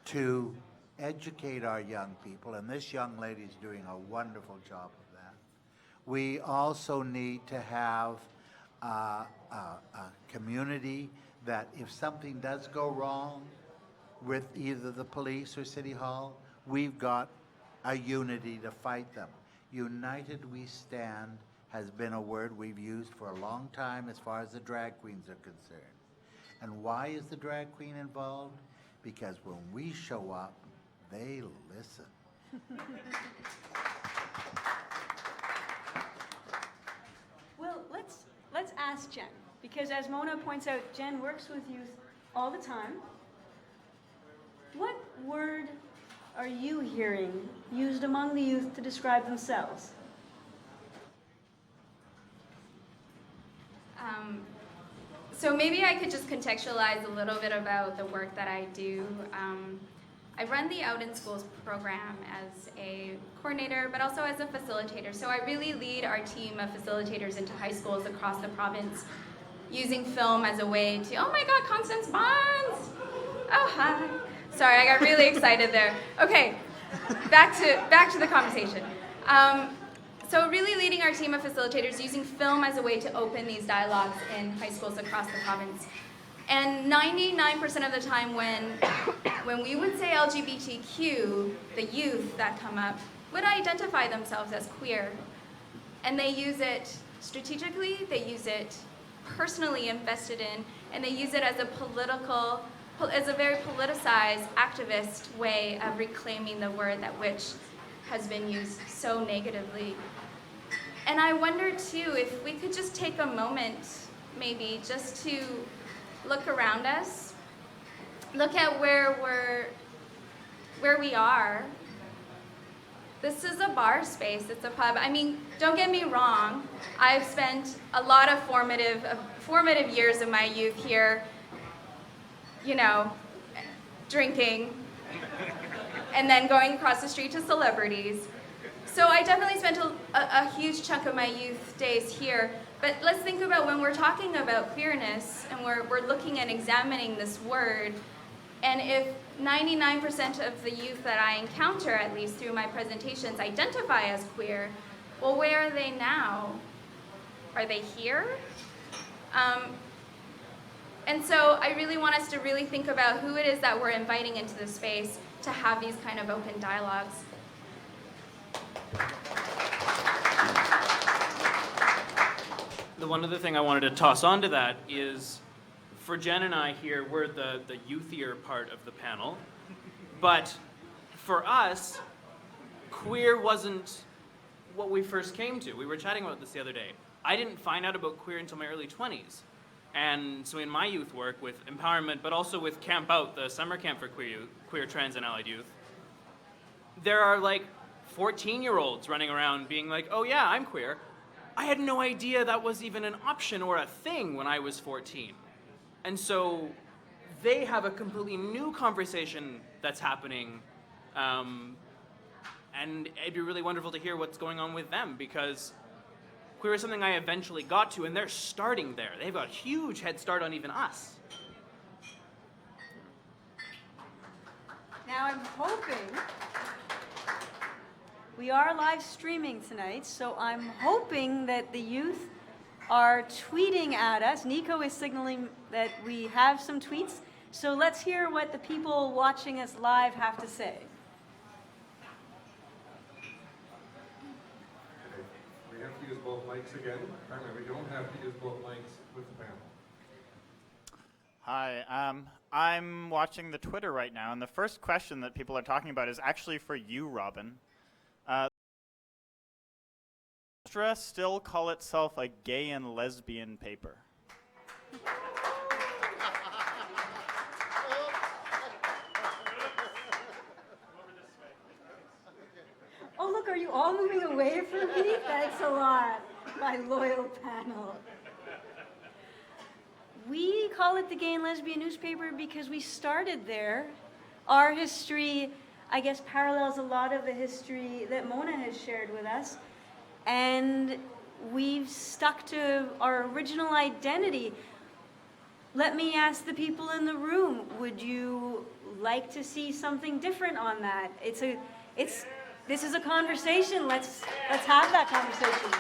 to educate our young people, and this young lady is doing a wonderful job of that. We also need to have a community that if something does go wrong with either the police or City Hall, we've got a unity to fight them. United we stand has been a word we've used for a long time as far as the drag queens are concerned. And why is the drag queen involved? Because when we show up, they listen. Well, let's ask Jen, because as Mona points out, Jen works with youth all the time. What word are you hearing used among the youth to describe themselves? So maybe I could just contextualize a little bit about the work that I do. I run the Out in Schools program as a coordinator, but also as a facilitator. So I really lead our team of facilitators into high schools across the province, using film as a way to, oh my God, Constance Barnes! Oh, hi. Sorry, I got really excited there. Okay, back to the conversation. So really leading our team of facilitators using film as a way to open these dialogues in high schools across the province. And 99% of the time when we would say LGBTQ, the youth that come up would identify themselves as queer. And they use it strategically, they use it personally invested in, and they use it as a very politicized, activist way of reclaiming the word that which has been used so negatively. And I wonder too, if we could just take a moment, maybe, just to look around us, look at where we are. This is a bar space, it's a pub. I mean, don't get me wrong, I've spent a lot of formative years of my youth here, you know, drinking, and then going across the street to celebrities. So I definitely spent a huge chunk of my youth days here, but let's think about when we're talking about queerness and we're looking and examining this word, and if 99% of the youth that I encounter, at least through my presentations, identify as queer, well, where are they now? Are they here? And so I really want us to really think about who it is that we're inviting into this space to have these kind of open dialogues. The one other thing I wanted to toss onto that is, for Jen and I here, we're the youthier part of the panel, but for us, queer wasn't what we first came to. We were chatting about this the other day. I didn't find out about queer until my early 20s. And so in my youth work with empowerment, but also with Camp Out, the summer camp for queer, trans, and allied youth, there are like 14-year-olds running around being like, oh yeah, I'm queer. I had no idea that was even an option or a thing when I was 14. And so they have a completely new conversation that's happening. And it'd be really wonderful to hear what's going on with them, because queer is something I eventually got to, and they're starting there. They've got a huge head start on even us. Now I'm hoping, we are live streaming tonight, so I'm hoping that the youth are tweeting at us. Nico is signaling that we have some tweets, so let's hear what the people watching us live have to say. We have to use both mics again. Remember, we don't have to use both mics with the panel. Hi, I'm watching the Twitter right now, and the first question that people are talking about is actually for you, Robin. Xtra still call itself a gay and lesbian paper? Oh look, are you all moving away from me? Thanks a lot, my loyal panel. We call it the Gay and Lesbian newspaper because we started there. Our history, I guess, parallels a lot of the history that Mona has shared with us. And we've stuck to our original identity. let me ask the people in the room, would you like to see something different on that? This is a conversation. Let's have that conversation.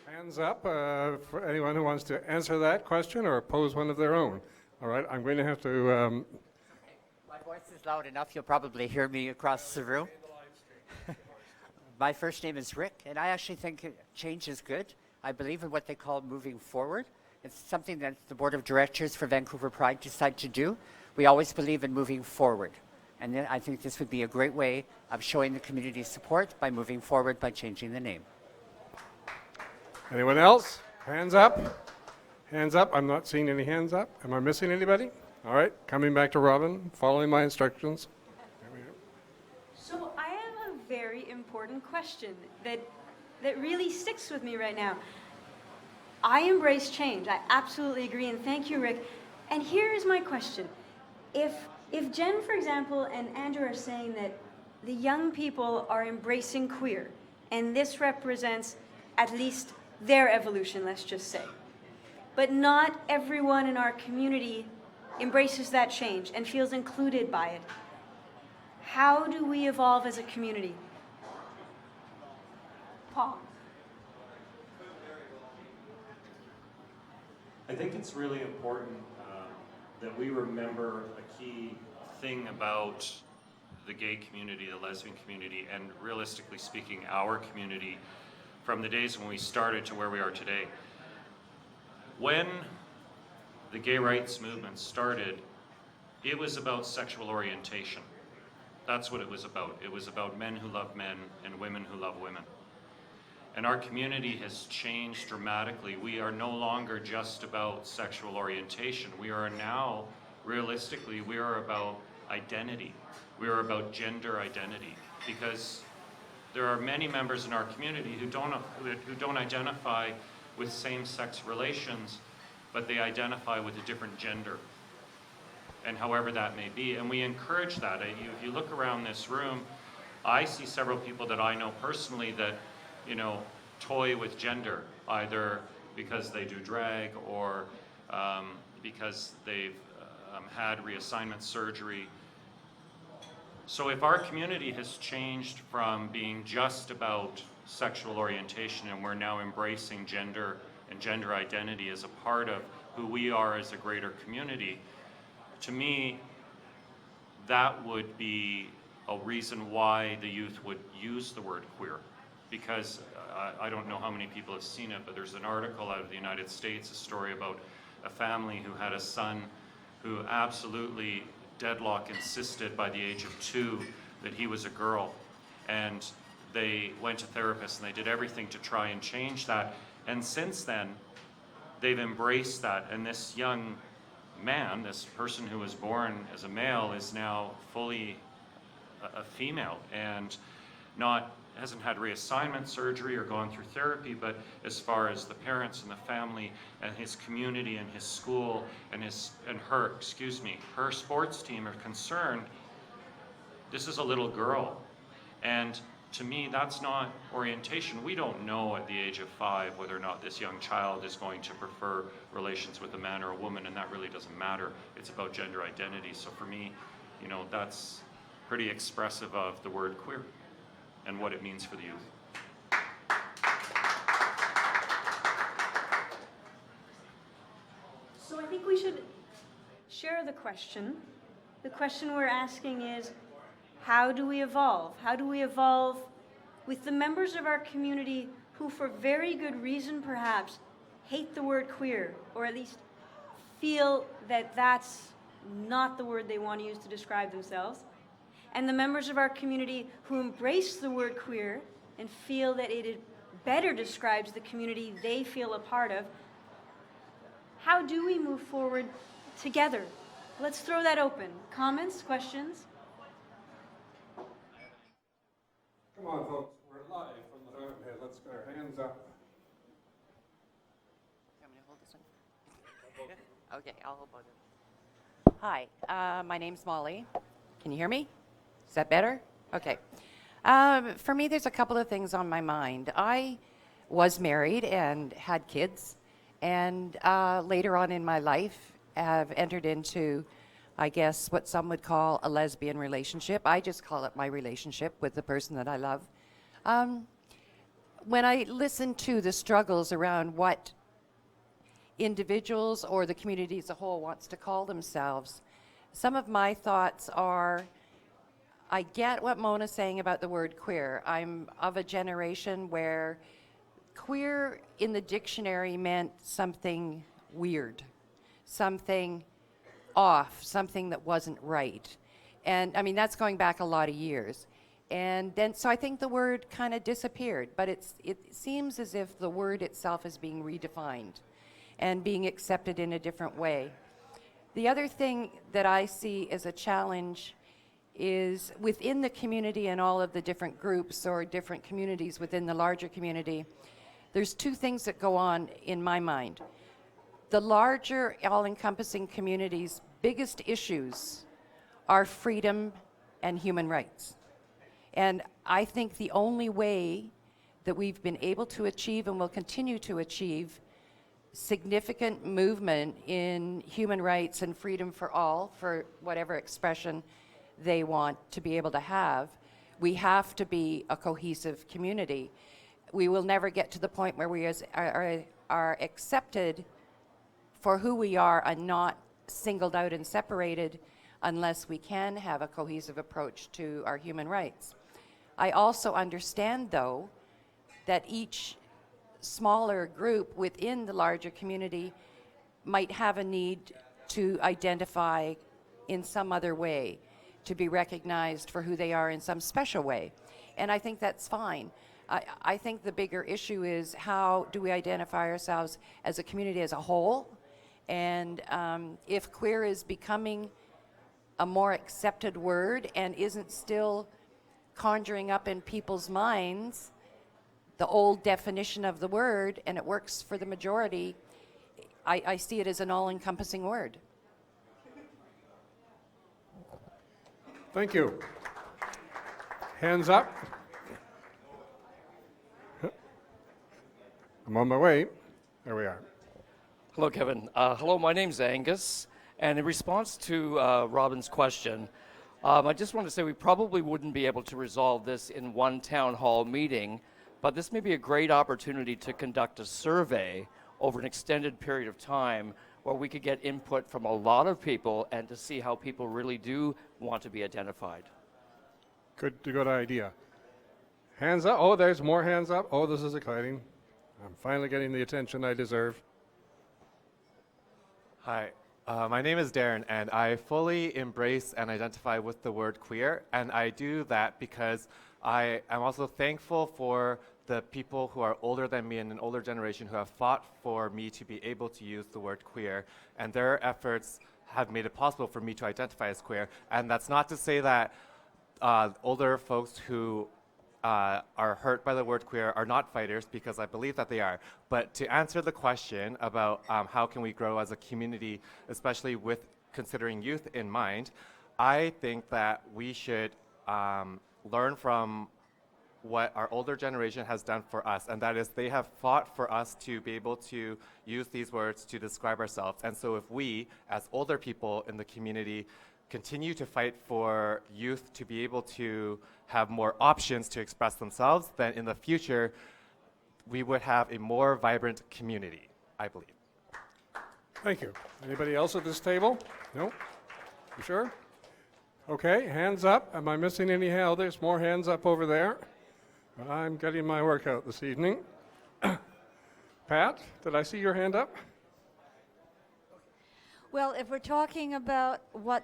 Hands up for anyone who wants to answer that question or pose one of their own. All right, I'm going to have to... My voice is loud enough, you'll probably hear me across the room. My first name is Rick, and I actually think change is good. I believe in what they call moving forward. It's something that the Board of Directors for Vancouver Pride decided to do. We always believe in moving forward. And then I think this would be a great way of showing the community support by moving forward by changing the name. Anyone else? Hands up. Hands up. I'm not seeing any hands up. Am I missing anybody? All right, coming back to Robin, following my instructions. There we go. So I have a very important question that really sticks with me right now. I embrace change. I absolutely agree, and thank you, Rick. And here is my question. If Jen, for example, and Andrew are saying that the young people are embracing queer, and this represents at least their evolution, let's just say, but not everyone in our community embraces that change and feels included by it, how do we evolve as a community? Paul. I think it's really important that we remember a key thing about the gay community, the lesbian community, and realistically speaking, our community from the days when we started to where we are today. When the gay rights movement started, it was about sexual orientation. That's what it was about. It was about men who love men and women who love women. And our community has changed dramatically. We are no longer just about sexual orientation. We are now, realistically, we are about identity. We are about gender identity, because there are many members in our community who don't identify with same-sex relations, but they identify with a different gender, and however that may be. And we encourage that. If you look around this room, I see several people that I know personally that, toy with gender, either because they do drag or because they've had reassignment surgery. So if our community has changed from being just about sexual orientation, and we're now embracing gender and gender identity as a part of who we are as a greater community, to me, that would be a reason why the youth would use the word queer. Because I don't know how many people have seen it, but there's an article out of the United States, a story about a family who had a son who absolutely deadlock insisted by the age of 2 that he was a girl. And they went to therapists and they did everything to try and change that. And since then, they've embraced that. And this young man, this person who was born as a male, is now fully a female and hasn't had reassignment surgery or gone through therapy, but as far as the parents and the family and his community and his school and her sports team are concerned, this is a little girl. And to me, that's not orientation. We don't know at the age of 5 whether or not this young child is going to prefer relations with a man or a woman, and that really doesn't matter. It's about gender identity. So for me, that's pretty expressive of the word queer and what it means for the youth. So I think we should share the question. The question we're asking is, how do we evolve? How do we evolve with the members of our community who, for very good reason perhaps, hate the word queer, or at least feel that that's not the word they want to use to describe themselves, and the members of our community who embrace the word queer and feel that it better describes the community they feel a part of? How do we move forward together? Let's throw that open. Comments, questions? Come on, folks. We're live from the fountainhead. Let's get our hands up. I'm going to hold this one. Okay, I'll hold both of them. Hi, my name's Molly. Can you hear me? Is that better? Okay. For me, there's a couple of things on my mind. I was married and had kids, And later on in my life, have entered into, I guess, what some would call a lesbian relationship. I just call it my relationship with the person that I love. When I listen to the struggles around what individuals or the community as a whole wants to call themselves, some of my thoughts are, I get what Mona's saying about the word queer. I'm of a generation where queer in the dictionary meant something weird, something off, something that wasn't right. And I mean, that's going back a lot of years. And then, so I think the word kind of disappeared, but it seems as if the word itself is being redefined and being accepted in a different way. The other thing that I see as a challenge is within the community and all of the different groups or different communities within the larger community, there's two things that go on in my mind. The larger, all-encompassing community's biggest issues are freedom and human rights. And I think the only way that we've been able to achieve and will continue to achieve significant movement in human rights and freedom for all, for whatever expression they want to be able to have, we have to be a cohesive community. We will never get to the point where we are accepted for who we are and not singled out and separated unless we can have a cohesive approach to our human rights. I also understand, though, that each smaller group within the larger community might have a need to identify in some other way, to be recognized for who they are in some special way. And I think that's fine. I think the bigger issue is how do we identify ourselves as a community as a whole? And if queer is becoming a more accepted word and isn't still conjuring up in people's minds the old definition of the word, and it works for the majority, I see it as an all-encompassing word. Thank you. Hands up. I'm on my way. There we are. Hello, Kevin. Hello, my name's Angus. And in response to Robin's question, I just want to say we probably wouldn't be able to resolve this in one town hall meeting, but this may be a great opportunity to conduct a survey over an extended period of time where we could get input from a lot of people and to see how people really do want to be identified. Good idea. Hands up. Oh, there's more hands up. Oh, this is exciting. I'm finally getting the attention I deserve. Hi, my name is Darren, and I fully embrace and identify with the word queer, and I do that because I am also thankful for the people who are older than me in an older generation who have fought for me to be able to use the word queer, and their efforts have made it possible for me to identify as queer. And that's not to say that older folks who are hurt by the word queer are not fighters, because I believe that they are. But to answer the question about how can we grow as a community, especially with considering youth in mind, I think that we should learn from what our older generation has done for us, and that is they have fought for us to be able to use these words to describe ourselves. And so if we, as older people in the community, continue to fight for youth to be able to have more options to express themselves, then in the future, we would have a more vibrant community, I believe. Thank you. Anybody else at this table? No? You sure? Okay, hands up. Am I missing any hand? There's more hands up over there. But I'm getting my workout this evening. Pat, did I see your hand up? Well, if we're talking about what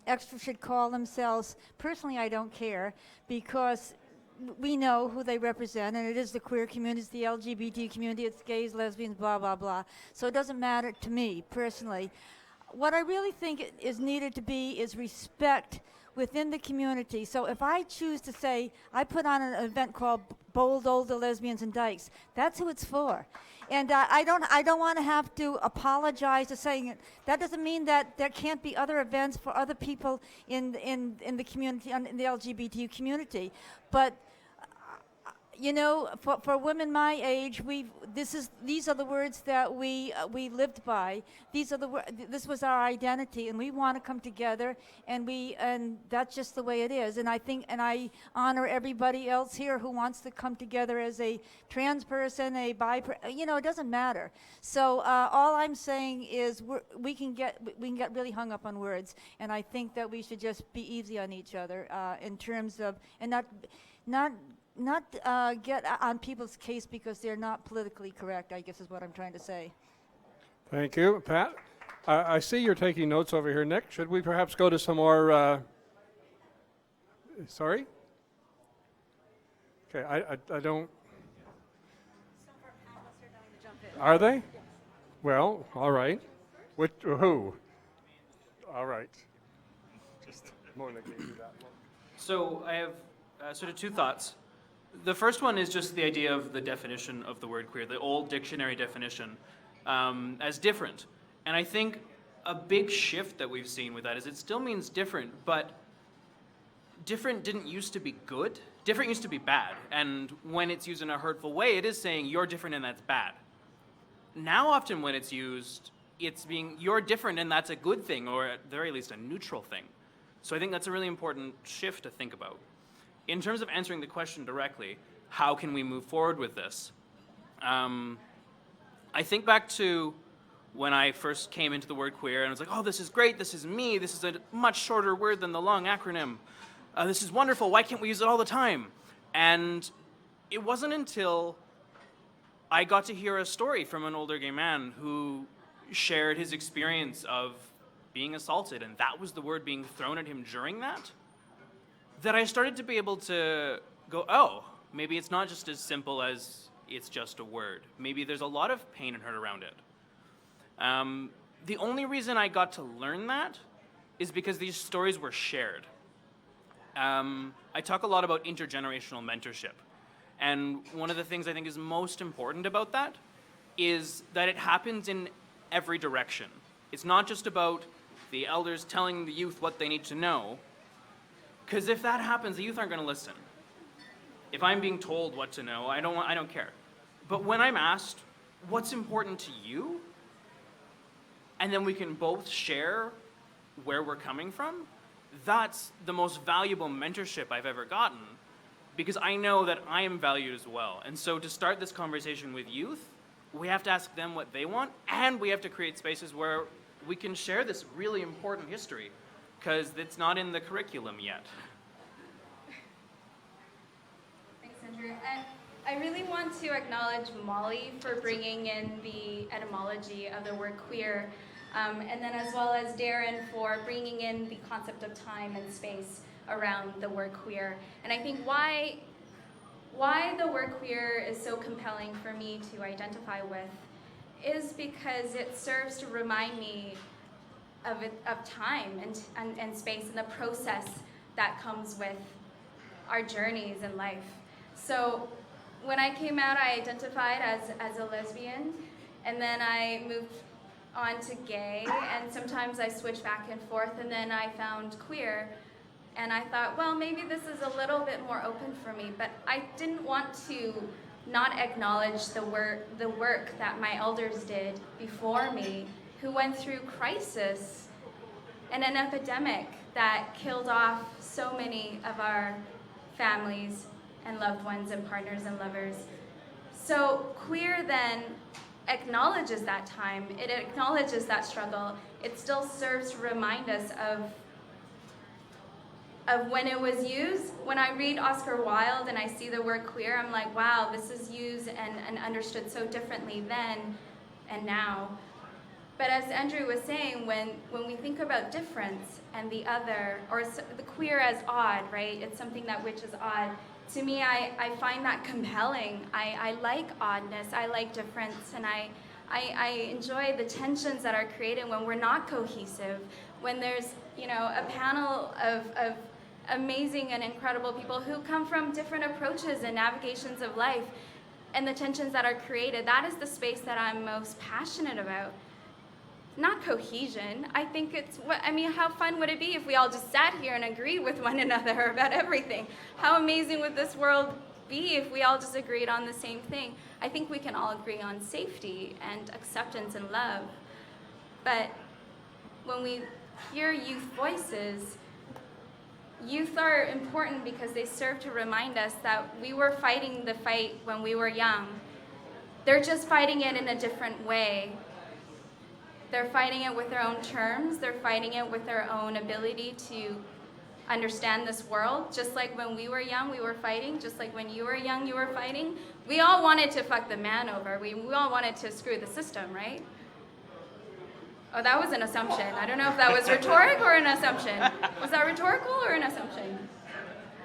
extras should call themselves, personally I don't care, because we know who they represent, and it is the queer community, it's the LGBT community, it's gays, lesbians, blah, blah, blah. So it doesn't matter to me, personally. What I really think is needed to be is respect within the community. So if I choose to say, I put on an event called Bold Older Lesbians and Dykes, that's who it's for. And I don't want to have to apologize for saying it. That doesn't mean that there can't be other events for other people in the community, in the LGBT community. But you know, for women my age, these are the words that we lived by. This was our identity, and we want to come together, and that's just the way it is. And I honor everybody else here who wants to come together as a trans person, a you know, it doesn't matter. So all I'm saying is we can get really hung up on words, and I think that we should just be easy on each other in terms of, and not get on people's case because they're not politically correct, I guess is what I'm trying to say. Thank you, Pat. I see you're taking notes over here, Nick. Should we perhaps go to some more, sorry? Okay, I don't. Are they? Yes. Well, all right. Who? All right. Just more than gave you that look. So I have sort of two thoughts. The first one is just the idea of the definition of the word queer, the old dictionary definition, as different. And I think a big shift that we've seen with that is it still means different, but different didn't used to be good. Different used to be bad. And when it's used in a hurtful way, it is saying you're different and that's bad. Now often when it's used, it's being you're different and that's a good thing, or at the very least a neutral thing. So I think that's a really important shift to think about. In terms of answering the question directly, how can we move forward with this? I think back to when I first came into the word queer and I was like, oh, this is great, this is me, this is a much shorter word than the long acronym. This is wonderful, why can't we use it all the time? And it wasn't until I got to hear a story from an older gay man who shared his experience of being assaulted, and that was the word being thrown at him during that I started to be able to go, oh, maybe it's not just as simple as it's just a word. Maybe there's a lot of pain and hurt around it. The only reason I got to learn that is because these stories were shared. I talk a lot about intergenerational mentorship. And one of the things I think is most important about that is that it happens in every direction. It's not just about the elders telling the youth what they need to know, because if that happens, the youth aren't going to listen. If I'm being told what to know, I don't care. But when I'm asked, what's important to you? And then we can both share where we're coming from, that's the most valuable mentorship I've ever gotten, because I know that I am valued as well. And so to start this conversation with youth, we have to ask them what they want, and we have to create spaces where we can share this really important history, because it's not in the curriculum yet. Thanks, Andrew. And I really want to acknowledge Molly for bringing in the etymology of the word queer, and then as well as Darren for bringing in the concept of time and space around the word queer. And I think why the word queer is so compelling for me to identify with is because it serves to remind me of time and space and the process that comes with our journeys in life. So when I came out, I identified as a lesbian, and then I moved on to gay, and sometimes I switched back and forth, and then I found queer, and I thought, well, maybe this is a little bit more open for me, but I didn't want to not acknowledge the work that my elders did before me, who went through crisis and an epidemic that killed off so many of our families and loved ones and partners and lovers. So queer then acknowledges that time, it acknowledges that struggle. It still serves to remind us of when it was used. When I read Oscar Wilde and I see the word queer, I'm like, wow, this is used and understood so differently then and now. But as Andrew was saying, when we think about difference and the other, or the queer as odd, right? It's something that which is odd. To me, I find that compelling. I like oddness, I like difference, and I enjoy the tensions that are created when we're not cohesive, when there's, you know, a panel of amazing and incredible people who come from different approaches and navigations of life, and the tensions that are created. That is the space that I'm most passionate about. Not cohesion. I think how fun would it be if we all just sat here and agreed with one another about everything? How amazing would this world be if we all just agreed on the same thing. I think we can all agree on safety and acceptance and love. But when we hear youth voices, youth are important because they serve to remind us that we were fighting the fight when we were young. They're just fighting it in a different way. They're fighting it with their own terms. They're fighting it with their own ability to understand this world. Just like when we were young, we were fighting. Just like when you were young, you were fighting. We all wanted to fuck the man over. We all wanted to screw the system, right? Oh, that was an assumption. I don't know if that was rhetoric or an assumption. Was that rhetorical or an assumption?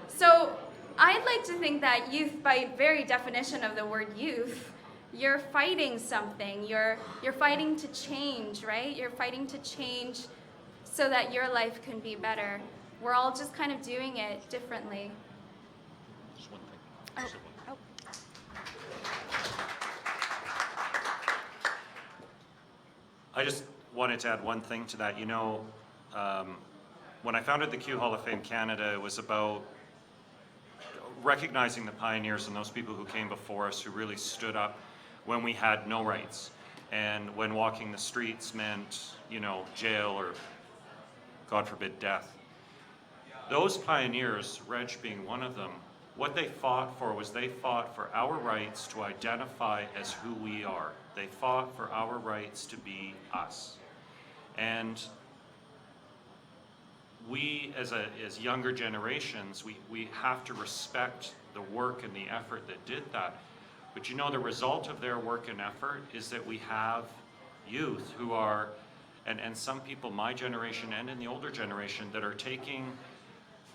So I'd like to think that youth, by very definition of the word youth, you're fighting something. You're fighting to change, right? You're fighting to change so that your life can be better. We're all just kind of doing it differently. Just one thing. Oh. I just wanted to add one thing to that. You know, when I founded the Q Hall of Fame Canada, it was about recognizing the pioneers and those people who came before us who really stood up when we had no rights, and when walking the streets meant, you know, jail or, God forbid, death. Those pioneers, Reg being one of them, what they fought for was they fought for our rights to identify as who we are. They fought for our rights to be us. And we, as younger generations, we have to respect the work and the effort that did that. But you know, the result of their work and effort is that we have youth who are, and some people, my generation and in the older generation, that are taking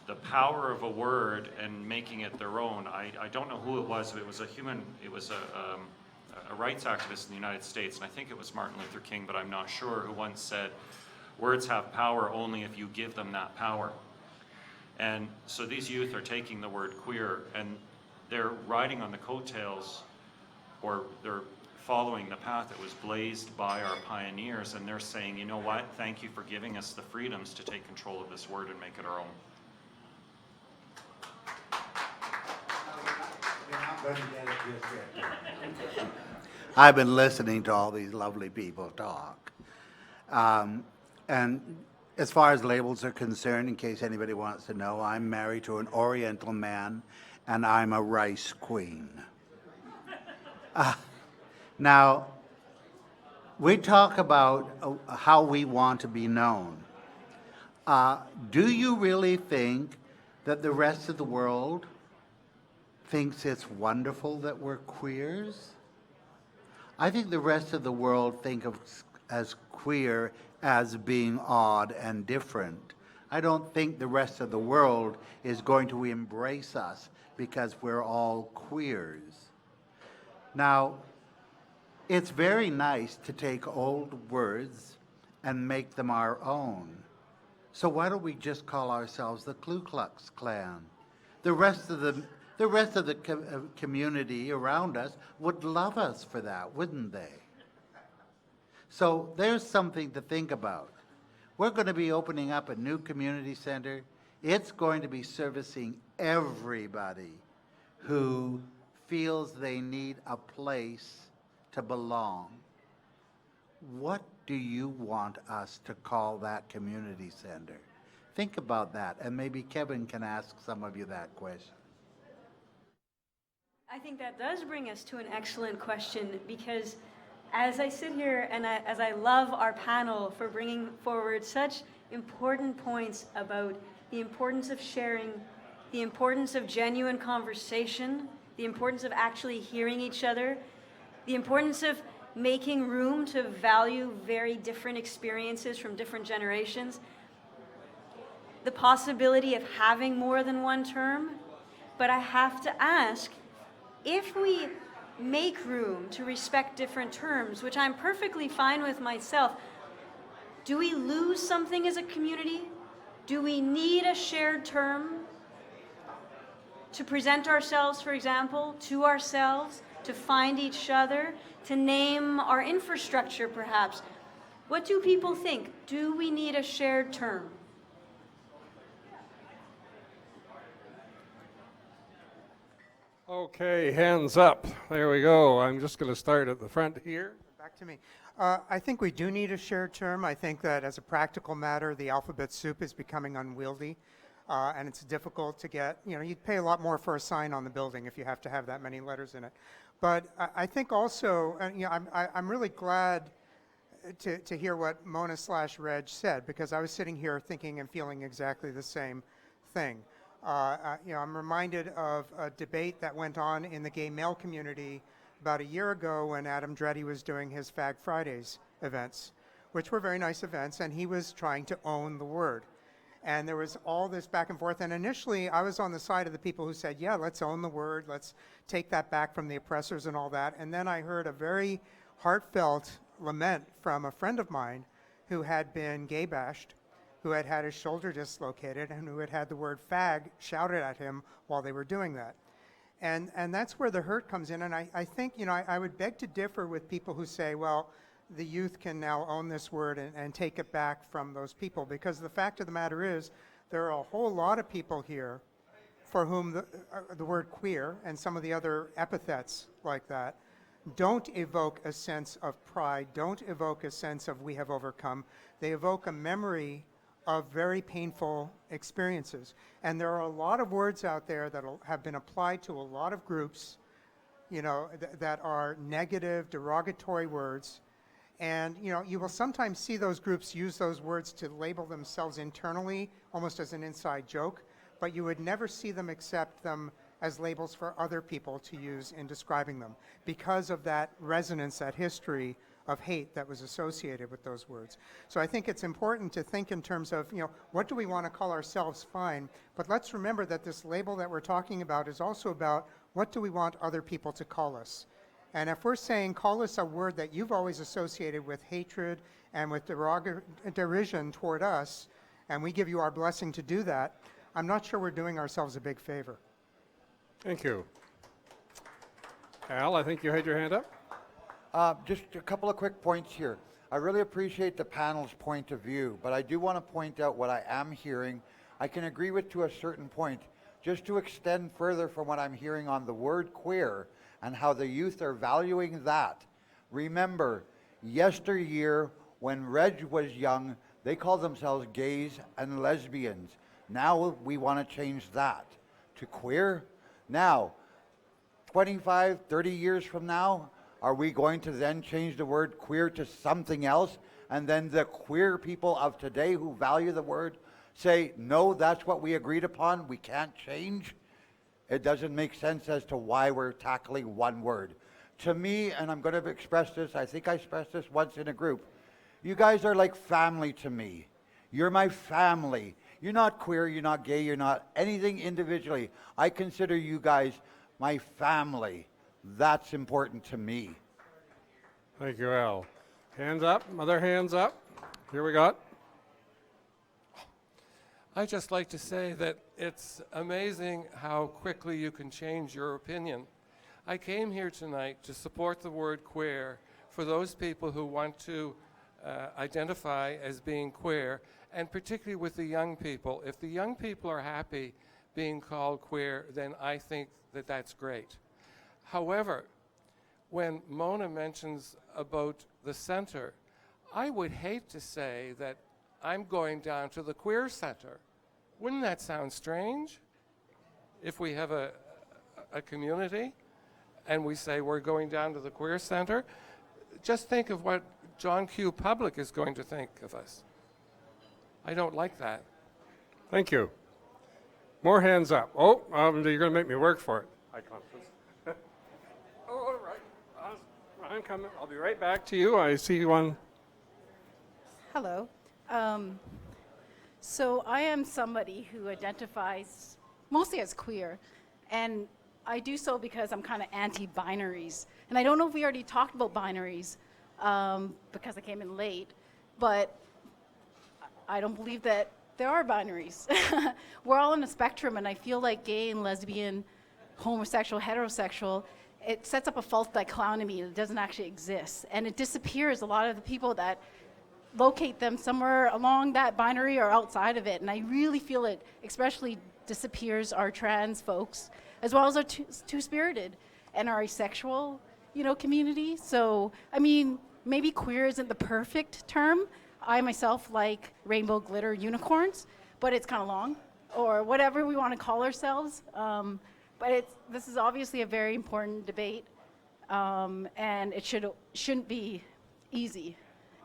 the power of a word and making it their own. I don't know who it was, but it was a rights activist in the United States, and I think it was Martin Luther King, but I'm not sure, who once said, words have power only if you give them that power. And so these youth are taking the word queer and they're riding on the coattails, or they're following the path that was blazed by our pioneers, and they're saying, you know what, thank you for giving us the freedoms to take control of this word and make it our own. I've been listening to all these lovely people talk. And as far as labels are concerned, in case anybody wants to know, I'm married to an Oriental man, and I'm a rice queen. Now, we talk about how we want to be known. Do you really think that the rest of the world thinks it's wonderful that we're queers? I think the rest of the world think of as queer as being odd and different. I don't think the rest of the world is going to embrace us because we're all queers. Now, it's very nice to take old words and make them our own. So why don't we just call ourselves the Ku Klux Klan? The rest of the community around us would love us for that, wouldn't they? So there's something to think about. We're going to be opening up a new community center. It's going to be servicing everybody who feels they need a place to belong. What do you want us to call that community center? Think about that, and maybe Kevin can ask some of you that question. I think that does bring us to an excellent question, because as I sit here and as I love our panel for bringing forward such important points about the importance of sharing, the importance of genuine conversation, the importance of actually hearing each other, the importance of making room to value very different experiences from different generations, the possibility of having more than one term. But I have to ask, if we make room to respect different terms, which I'm perfectly fine with myself, do we lose something as a community? Do we need a shared term to present ourselves, for example, to ourselves, to find each other, to name our infrastructure perhaps? What do people think? Do we need a shared term? Okay, hands up. There we go. I'm just going to start at the front here. Back to me. I think we do need a shared term. I think that as a practical matter, the alphabet soup is becoming unwieldy, and it's difficult to get. You'd pay a lot more for a sign on the building if you have to have that many letters in it. But I think also, I'm really glad to hear what Mona/Reg said, because I was sitting here thinking and feeling exactly the same thing. I'm reminded of a debate that went on in the gay male community about a year ago when Adam Dreddy was doing his Fag Fridays events, which were very nice events, and he was trying to own the word. And there was all this back and forth, and initially I was on the side of the people who said, yeah, let's own the word, let's take that back from the oppressors and all that. And then I heard a very heartfelt lament from a friend of mine who had been gay bashed, who had had his shoulder dislocated, and who had had the word fag shouted at him while they were doing that. And that's where the hurt comes in. And I think, I would beg to differ with people who say, well, the youth can now own this word and take it back from those people. Because the fact of the matter is, there are a whole lot of people here for whom the word queer and some of the other epithets like that don't evoke a sense of pride, don't evoke a sense of we have overcome. They evoke a memory of very painful experiences. And there are a lot of words out there that have been applied to a lot of groups, that are negative, derogatory words. And, you will sometimes see those groups use those words to label themselves internally, almost as an inside joke, but you would never see them accept them as labels for other people to use in describing them because of that resonance, that history of hate that was associated with those words. So I think it's important to think in terms of, what do we want to call ourselves? Fine, but let's remember that this label that we're talking about is also about what do we want other people to call us. And if we're saying call us a word that you've always associated with hatred and with derision toward us, and we give you our blessing to do that, I'm not sure we're doing ourselves a big favor. Thank you. Al, I think you had your hand up. Just a couple of quick points here. I really appreciate the panel's point of view, but I do want to point out what I am hearing. I can agree with to a certain point. Just to extend further from what I'm hearing on the word queer and how the youth are valuing that. Remember, yesteryear, when Reg was young, they called themselves gays and lesbians. Now we want to change that to queer. Now, 25, 30 years from now, are we going to then change the word queer to something else? And then the queer people of today who value the word say, no, that's what we agreed upon, we can't change? It doesn't make sense as to why we're tackling one word. To me, and I'm going to express this, I think I expressed this once in a group, you guys are like family to me. You're my family. You're not queer, you're not gay, you're not anything individually. I consider you guys my family. That's important to me. Thank you, Al. Hands up, other hands up. Here we got. I'd just like to say that it's amazing how quickly you can change your opinion. I came here tonight to support the word queer for those people who want to identify as being queer, and particularly with the young people. If the young people are happy being called queer, then I think that that's great. However, when Mona mentions about the center, I would hate to say that I'm going down to the queer center. Wouldn't that sound strange? If we have a community and we say we're going down to the queer center, just think of what John Q. Public is going to think of us. I don't like that. Thank you. More hands up. Oh, you're going to make me work for it. High confidence. All right. I'm coming. I'll be right back to you. I see one. Hello. So I am somebody who identifies mostly as queer, and I do so because I'm kind of anti-binaries. And I don't know if we already talked about binaries because I came in late, but I don't believe that there are binaries. We're all on a spectrum, and I feel like gay and lesbian, homosexual, heterosexual, it sets up a false dichotomy that doesn't actually exist. And it disappears a lot of the people that locate them somewhere along that binary or outside of it. And I really feel it, especially disappears our trans folks, as well as our two-spirited and our asexual, community. So, I mean, maybe queer isn't the perfect term. I myself like rainbow glitter unicorns, but it's kind of long, or whatever we want to call ourselves. But this is obviously a very important debate, and it shouldn't be easy,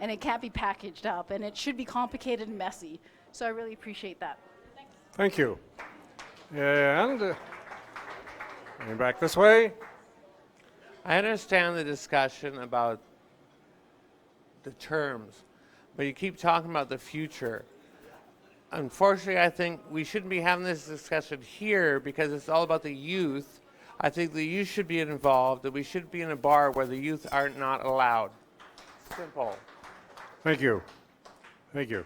and it can't be packaged up, and it should be complicated and messy. So I really appreciate that. Thanks. Thank you. And going back this way. I understand the discussion about the terms, but you keep talking about the future. Unfortunately, I think we shouldn't be having this discussion here because it's all about the youth. I think the youth should be involved, and we should be in a bar where the youth are not allowed. Simple. Thank you. Thank you.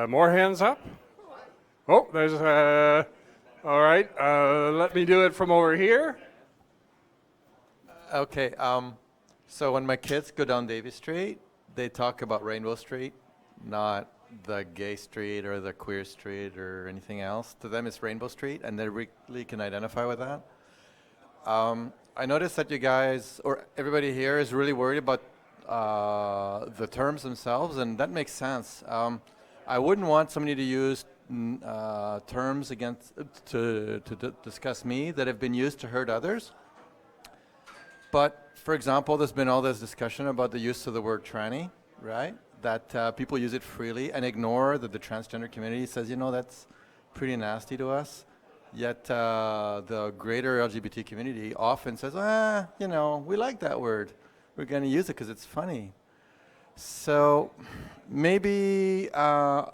More hands up? Oh, there's, all right, let me do it from over here. Okay, so when my kids go down Davie Street, they talk about Rainbow Street, not the gay street or the queer street or anything else. To them, it's Rainbow Street, and they really can identify with that. I noticed that you guys, or everybody here, is really worried about the terms themselves, and that makes sense. I wouldn't want somebody to use terms to discuss me that have been used to hurt others. But, for example, there's been all this discussion about the use of the word tranny, right? That people use it freely and ignore that the transgender community says, that's pretty nasty to us. Yet the greater LGBT community often says, we like that word. We're going to use it because it's funny. So maybe I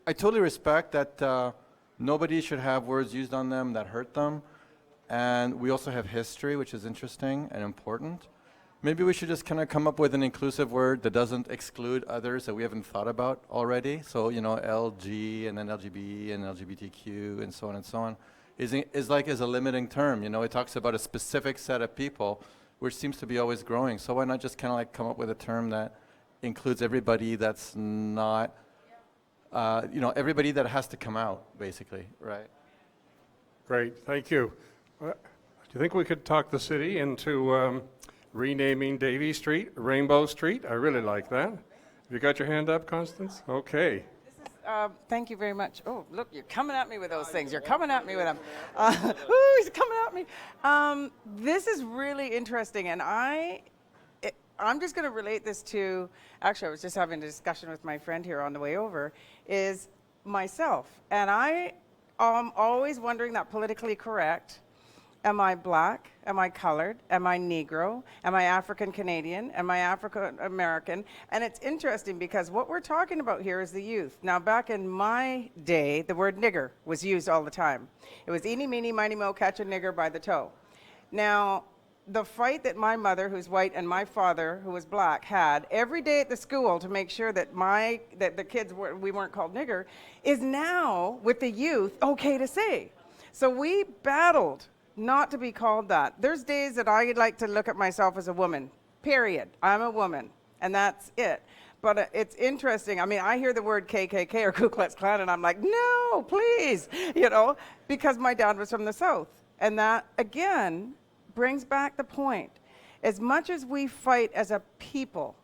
totally respect that nobody should have words used on them that hurt them. And we also have history, which is interesting and important. Maybe we should just kind of come up with an inclusive word that doesn't exclude others that we haven't thought about already. So, LG and then LGB and LGBTQ and so on, is a limiting term. It talks about a specific set of people, which seems to be always growing. So why not just kind of like come up with a term that includes everybody that's not, everybody that has to come out, basically, right? Great, thank you. Do you think we could talk the city into renaming Davie Street, Rainbow Street? I really like that. Have you got your hand up, Constance? Okay. Thank you very much. Oh, look, you're coming at me with those things. You're coming at me with them. Ooh, he's coming at me. This is really interesting, and I'm just going to relate this to, actually, I was just having a discussion with my friend here on the way over, is myself. And I am always wondering that politically correct. Am I black? Am I colored? Am I Negro? Am I African Canadian? Am I African American? And it's interesting because what we're talking about here is the youth. Now, back in my day, the word nigger was used all the time. It was eeny, meeny, miny, mo, catch a nigger by the toe. Now, the fight that my mother, who's white, and my father, who was black, had every day at the school to make sure that the kids we weren't called nigger, is now, with the youth, okay to say. So we battled not to be called that. There's days that I like to look at myself as a woman, period. I'm a woman, and that's it. But it's interesting. I mean, I hear the word KKK or Ku Klux Klan, and I'm like, no, please, because my dad was from the South. And that, again, brings back the point. As much as we fight as a people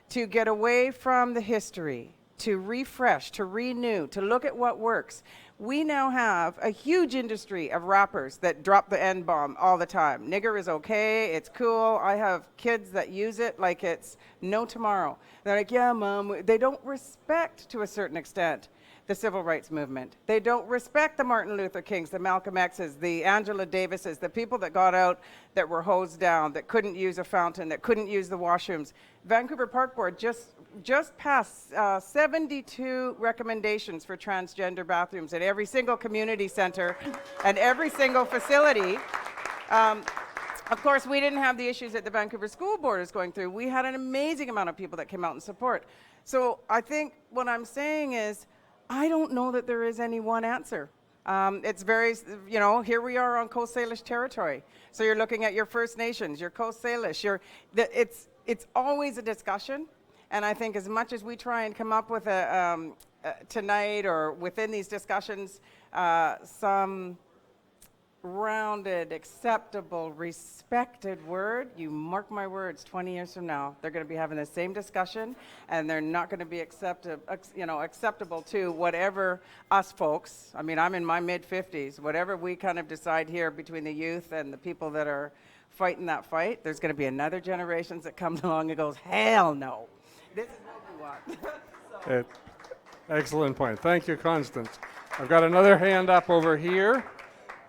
to get away from the history, to refresh, to renew, to look at what works, we now have a huge industry of rappers that drop the N-bomb all the time. Nigger is okay, it's cool. I have kids that use it like it's no tomorrow. They're like, yeah, Mom. They don't respect, to a certain extent, the civil rights movement. They don't respect the Martin Luther Kings, the Malcolm X's, the Angela Davises, the people that got out that were hosed down, that couldn't use a fountain, that couldn't use the washrooms. Vancouver Park Board just passed 72 recommendations for transgender bathrooms at every single community center and every single facility. Of course, we didn't have the issues that the Vancouver School Board is going through. We had an amazing amount of people that came out in support. So I think what I'm saying is, I don't know that there is any one answer. It's very, here we are on Coast Salish territory. So you're looking at your First Nations, your Coast Salish, it's always a discussion. And I think as much as we try and come up with tonight or within these discussions, some rounded, acceptable, respected word, you mark my words, 20 years from now, they're going to be having the same discussion, and they're not going to be acceptable to whatever us folks, I mean, I'm in my mid-50s, whatever we kind of decide here between the youth and the people that are fighting that fight, there's going to be another generation that comes along and goes, hell no. This is what we want. Excellent point. Thank you, Constance. I've got another hand up over here.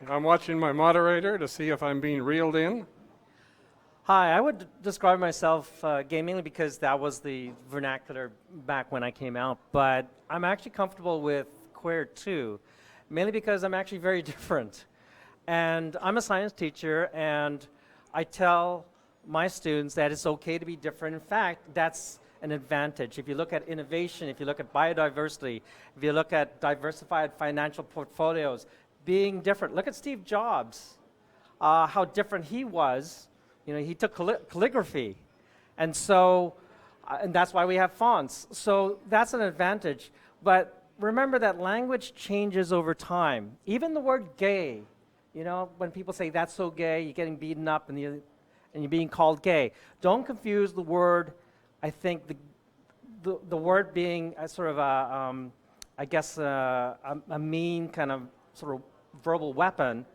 I'm watching my moderator to see if I'm being reeled in. Hi, I would describe myself gay mainly because that was the vernacular back when I came out, but I'm actually comfortable with queer too, mainly because I'm actually very different. And I'm a science teacher, and I tell my students that it's okay to be different. In fact, that's an advantage. If you look at innovation, if you look at biodiversity, if you look at diversified financial portfolios, being different. Look at Steve Jobs, how different he was. You know, he took calligraphy. And so, and that's why we have fonts. So that's an advantage. But remember that language changes over time. Even the word gay, you know, when people say that's so gay, you're getting beaten up and you're being called gay. Don't confuse the word, I think, the word being a sort of I guess a mean kind of sort of verbal weapon,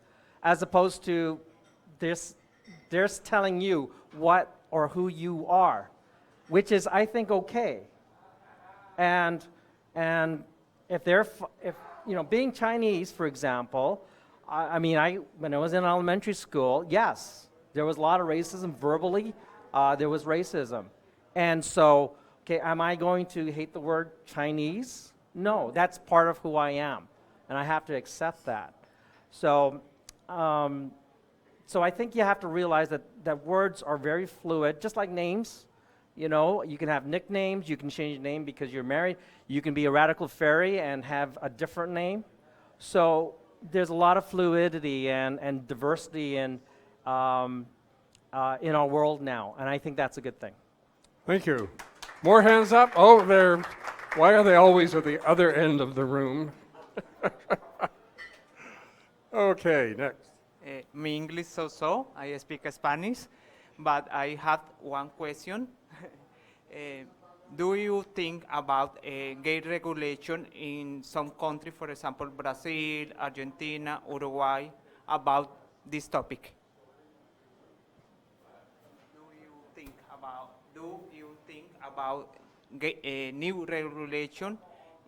as opposed to there's telling you what or who you are, which is, I think, okay. And if you know, being Chinese, for example, I mean, when I was in elementary school, yes, there was a lot of racism verbally. There was racism, and so, okay, am I going to hate the word Chinese? No, that's part of who I am, and I have to accept that. So, so I think you have to realize that words are very fluid, just like names. You know, you can have nicknames, you can change your name because you're married, you can be a radical fairy and have a different name. So there's a lot of fluidity and diversity in our world now, and I think that's a good thing. Thank you. More hands up. Oh, why are they always at the other end of the room? Okay, next. My English so, I speak Spanish, but I have one question. Do you think about gay regulation in some countries, for example, Brazil, Argentina, Uruguay, about this topic? Do you think about new regulation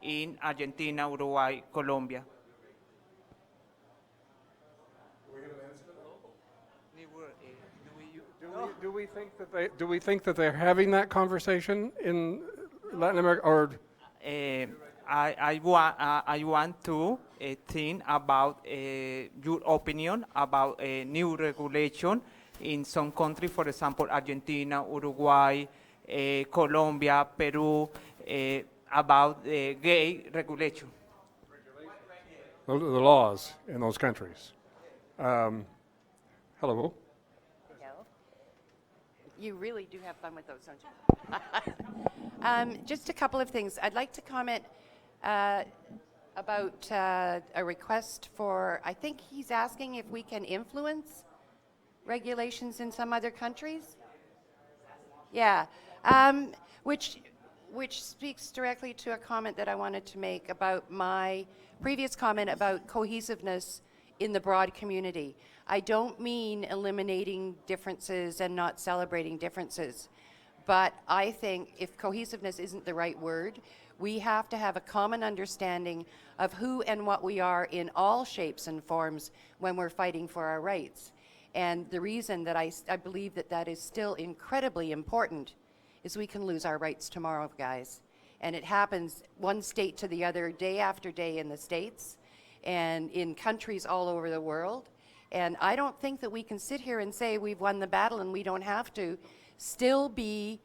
in Argentina, Uruguay, Colombia? Do we think that they're having that conversation in Latin America, or? I want to think about your opinion about a new regulation in some countries, for example, Argentina, Uruguay, Colombia, Peru, about gay regulation. The laws in those countries. Hello. You really do have fun with those, don't you? Just a couple of things. I'd like to comment about a request for, I think he's asking if we can influence regulations in some other countries. Yeah, which speaks directly to a comment that I wanted to make about my previous comment about cohesiveness in the broad community. I don't mean eliminating differences and not celebrating differences, but I think if cohesiveness isn't the right word, we have to have a common understanding of who and what we are in all shapes and forms when we're fighting for our rights. And the reason that I believe that is still incredibly important is we can lose our rights tomorrow, guys. And it happens one state to the other, day after day in the States and in countries all over the world. And I don't think that we can sit here and say we've won the battle and we don't have to still be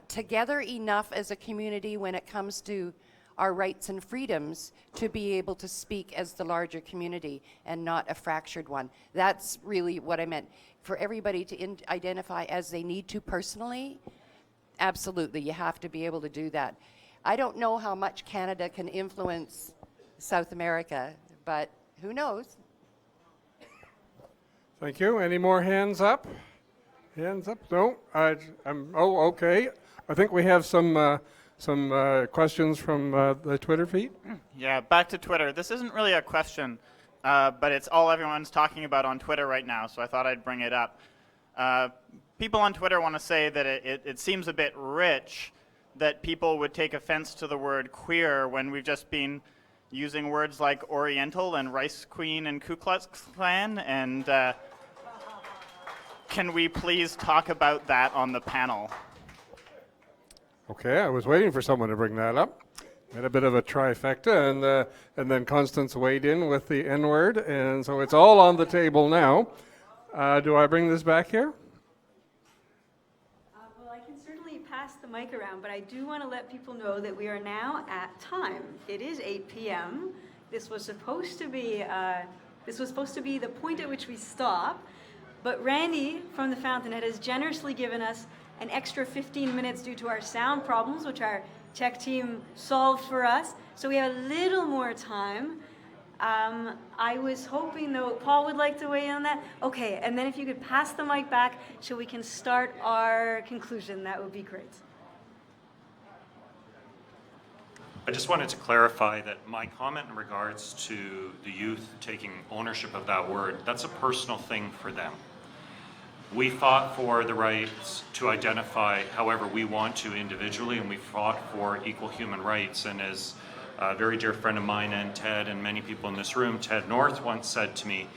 together enough as a community when it comes to our rights and freedoms to be able to speak as the larger community and not a fractured one. That's really what I meant. For everybody to identify as they need to personally, absolutely, you have to be able to do that. I don't know how much Canada can influence South America, but who knows? Thank you. Any more hands up? Hands up? No? Oh, okay. I think we have some questions from the Twitter feed. Yeah, back to Twitter. This isn't really a question, but it's all everyone's talking about on Twitter right now, so I thought I'd bring it up. People on Twitter want to say that it seems a bit rich that people would take offense to the word queer when we've just been using words like Oriental and Rice Queen and Ku Klux Klan, and can we please talk about that on the panel? Okay, I was waiting for someone to bring that up. Had a bit of a trifecta, and then Constance weighed in with the N-word, and so it's all on the table now. Do I bring this back here? Well, I can certainly pass the mic around, but I do want to let people know that we are now at time. It is 8 p.m. This was supposed to be the point at which we stop, but Randy from the Fountainhead has generously given us an extra 15 minutes due to our sound problems, which our tech team solved for us. So we have a little more time. I was hoping, though, Paul would like to weigh in on that. Okay, and then if you could pass the mic back so we can start our conclusion, that would be great. I just wanted to clarify that my comment in regards to the youth taking ownership of that word, that's a personal thing for them. We fought for the rights to identify however we want to individually, and we fought for equal human rights. And as a very dear friend of mine and Ted and many people in this room, Ted North, once said to me,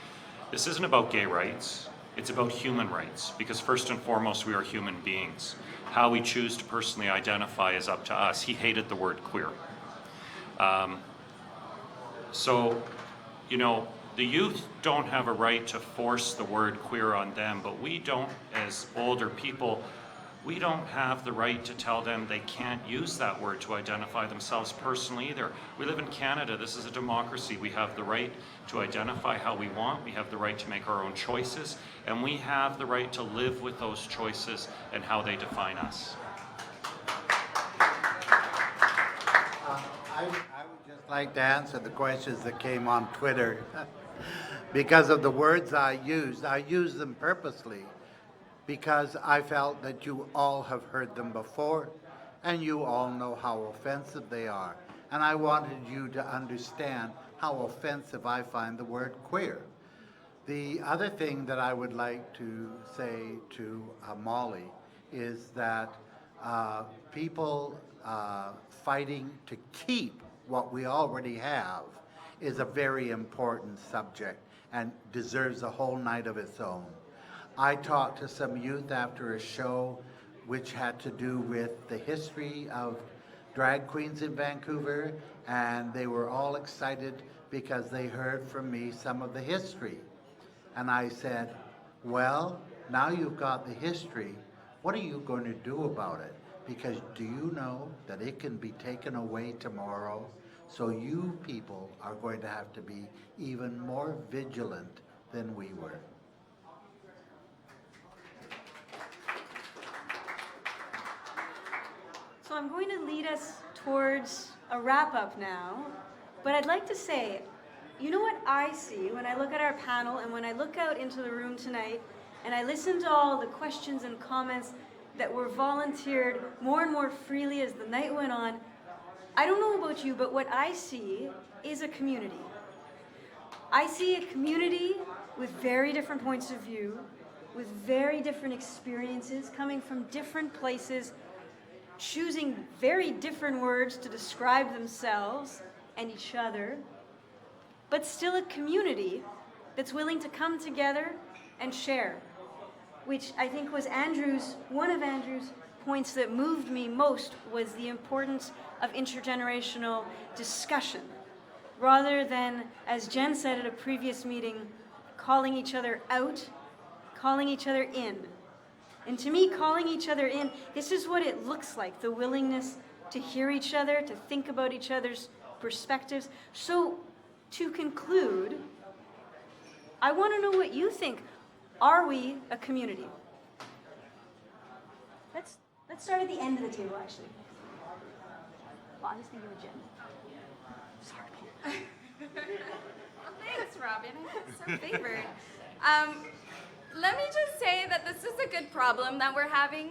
this isn't about gay rights, it's about human rights, because first and foremost we are human beings. How we choose to personally identify is up to us. He hated the word queer. So, you know, the youth don't have a right to force the word queer on them, but we don't, as older people, we don't have the right to tell them they can't use that word to identify themselves personally either. We live in Canada. This is a democracy. We have the right to identify how we want. We have the right to make our own choices, and we have the right to live with those choices and how they define us. I would just like to answer the questions that came on Twitter. Because of the words I used them purposely because I felt that you all have heard them before and you all know how offensive they are. And I wanted you to understand how offensive I find the word queer. The other thing that I would like to say to Molly is that people fighting to keep what we already have is a very important subject and deserves a whole night of its own. I talked to some youth after a show which had to do with the history of drag queens in Vancouver, and they were all excited because they heard from me some of the history. And I said, well, now you've got the history, what are you going to do about it? Because do you know that it can be taken away tomorrow? So you people are going to have to be even more vigilant than we were. So I'm going to lead us towards a wrap-up now, but I'd like to say, you know what I see when I look at our panel and when I look out into the room tonight and I listen to all the questions and comments that were volunteered more and more freely as the night went on. I don't know about you, but what I see is a community. I see a community with very different points of view, with very different experiences, coming from different places, choosing very different words to describe themselves and each other, but still a community that's willing to come together and share, which I think was one of Andrew's points that moved me most was the importance of intergenerational discussion, rather than, as Jen said at a previous meeting, calling each other out, calling each other in. And to me, calling each other in, this is what it looks like, the willingness to hear each other, to think about each other's perspectives. So, to conclude, I want to know what you think. Are we a community? Let's start at the end of the table, actually. Well, I was thinking of Jen. Sorry. Well, thanks, Robin. I feel so favored. Let me just say that this is a good problem that we're having.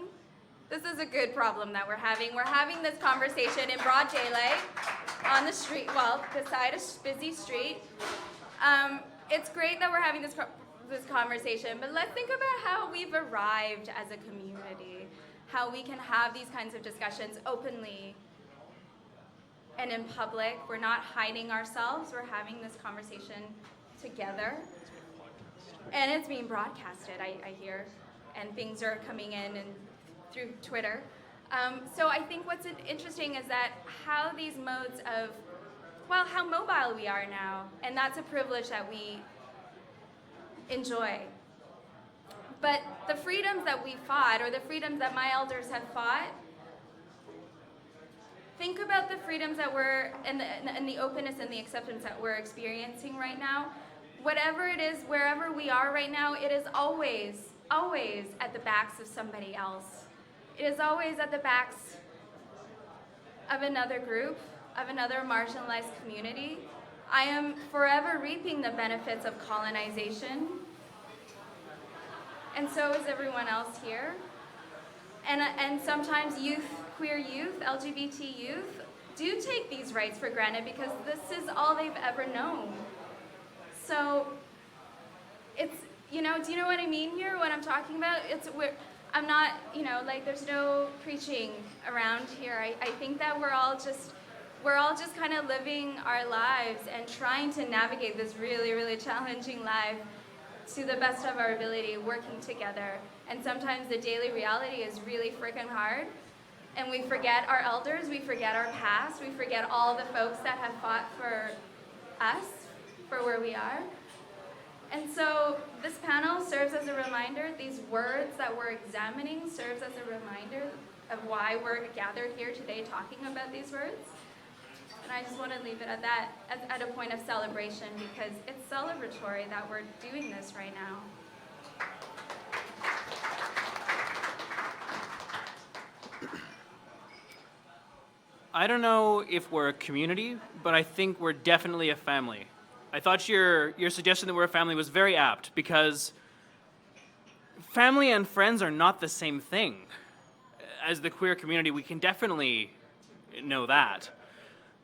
This is a good problem that we're having. We're having this conversation in broad daylight on the street, well, beside a busy street. It's great that we're having this conversation, but let's think about how we've arrived as a community, how we can have these kinds of discussions openly and in public. We're not hiding ourselves. We're having this conversation together. And it's being broadcasted, I hear, and things are coming in and through Twitter. So I think what's interesting is that how these modes of, well, how mobile we are now, and that's a privilege that we enjoy. But the freedoms that we fought, or the freedoms that my elders have fought, think about the freedoms that we're, and the openness and the acceptance that we're experiencing right now. Whatever it is, wherever we are right now, it is always, always at the backs of somebody else. It is always at the backs of another group, of another marginalized community. I am forever reaping the benefits of colonization, and so is everyone else here. And sometimes youth, queer youth, LGBT youth, do take these rights for granted because this is all they've ever known. So it's, do you know what I mean here, what I'm talking about? I'm not, like there's no preaching around here. I think that we're all just kind of living our lives and trying to navigate this really, really challenging life to the best of our ability, working together. And sometimes the daily reality is really freaking hard. And we forget our elders, we forget our past, we forget all the folks that have fought for us, for where we are. And so this panel serves as a reminder, these words that we're examining serves as a reminder of why we're gathered here today talking about these words. And I just want to leave it at that, at a point of celebration, because it's celebratory that we're doing this right now. I don't know if we're a community, but I think we're definitely a family. I thought your suggestion that we're a family was very apt, because family and friends are not the same thing. As the queer community, we can definitely know that.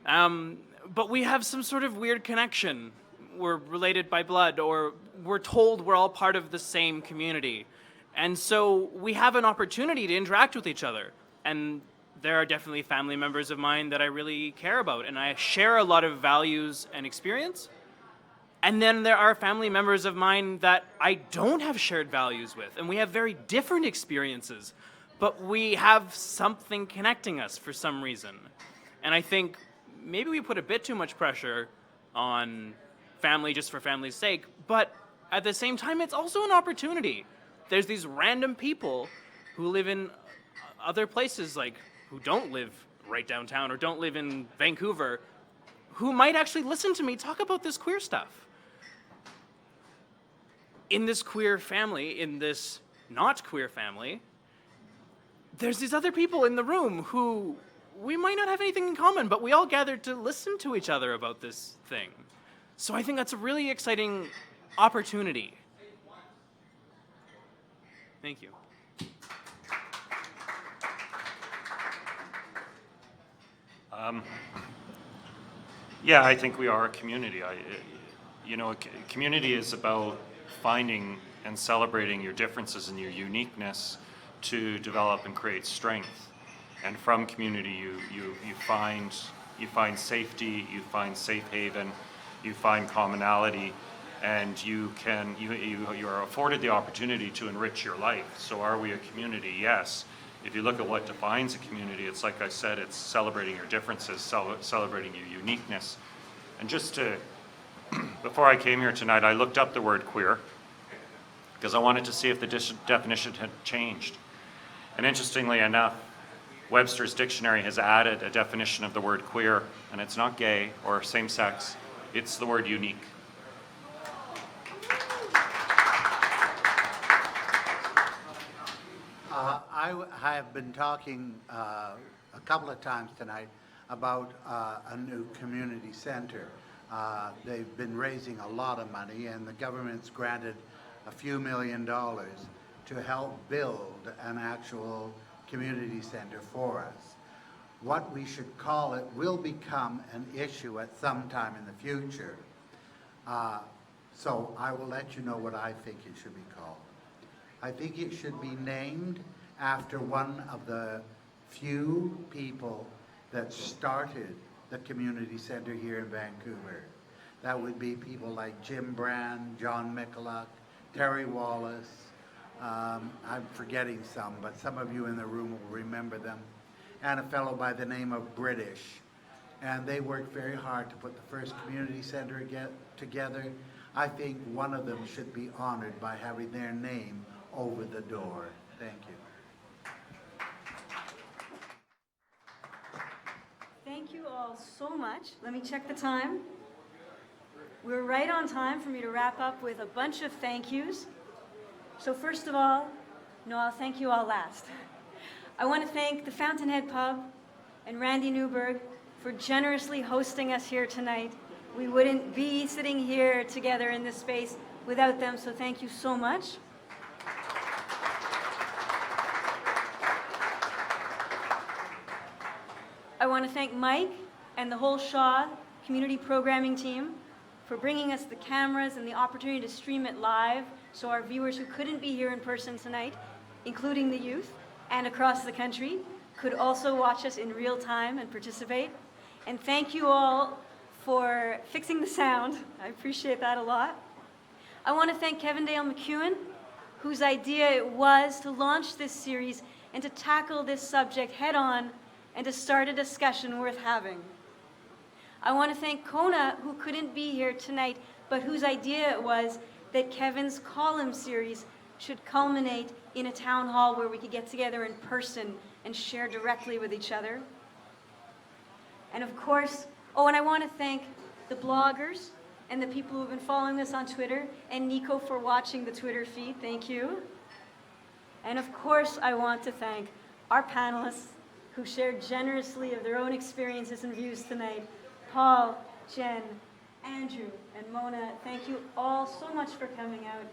But we have some sort of weird connection. We're related by blood, or we're told we're all part of the same community. And so we have an opportunity to interact with each other. And there are definitely family members of mine that I really care about, and I share a lot of values and experience. And then there are family members of mine that I don't have shared values with, and we have very different experiences, but we have something connecting us for some reason. And I think maybe we put a bit too much pressure on family just for family's sake, but at the same time, it's also an opportunity. There's these random people who live in other places, like who don't live right downtown or don't live in Vancouver, who might actually listen to me talk about this queer stuff. In this queer family, in this not queer family, there's these other people in the room who we might not have anything in common, but we all gathered to listen to each other about this thing. So I think that's a really exciting opportunity. Thank you. Yeah, I think we are a community. A community is about finding and celebrating your differences and your uniqueness to develop and create strength. And from community, you find safety, you find safe haven, you find commonality, and you are afforded the opportunity to enrich your life. So are we a community? Yes. If you look at what defines a community, it's like I said, it's celebrating your differences, celebrating your uniqueness. And just to, before I came here tonight, I looked up the word queer because I wanted to see if the definition had changed. And interestingly enough, Webster's dictionary has added a definition of the word queer, and it's not gay or same-sex, it's the word unique. I have been talking a couple of times tonight about a new community center. They've been raising a lot of money, and the government's granted a few $1,000,000 to help build an actual community center for us. What we should call it will become an issue at some time in the future. So I will let you know what I think it should be called. I think it should be named after one of the few people that started the community center here in Vancouver. That would be people like Jim Brand, John Michalak, Terry Wallace. I'm forgetting some, but some of you in the room will remember them. And a fellow by the name of British. And they worked very hard to put the first community center together. I think one of them should be honored by having their name over the door. Thank you. Thank you all so much. Let me check the time. We're right on time for me to wrap up with a bunch of thank yous. So first of all, no, I'll thank you all last. I want to thank the Fountainhead Pub and Randy Newberg for generously hosting us here tonight. We wouldn't be sitting here together in this space without them, so thank you so much. I want to thank Mike and the whole Shaw community programming team for bringing us the cameras and the opportunity to stream it live so our viewers who couldn't be here in person tonight, including the youth and across the country, could also watch us in real time and participate. And thank you all for fixing the sound. I appreciate that a lot. I want to thank Kevin Dale McKeown, whose idea it was to launch this series and to tackle this subject head on and to start a discussion worth having. I want to thank Kona, who couldn't be here tonight, but whose idea it was that Kevin's column series should culminate in a town hall where we could get together in person and share directly with each other. And of course, and I want to thank the bloggers and the people who have been following this on Twitter, and Nico for watching the Twitter feed. Thank you. And of course, I want to thank our panelists who shared generously of their own experiences and views tonight. Paul, Jen, Andrew, and Mona, thank you all so much for coming out.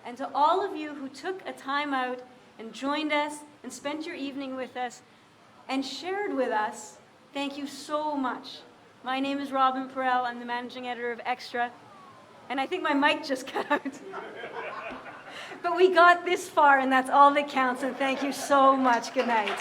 And to all of you who took a time out and joined us and spent your evening with us and shared with us, thank you so much. My name is Robin Perel. I'm the managing editor of Extra. And I think my mic just cut out. But we got this far, and that's all that counts. And thank you so much. Good night.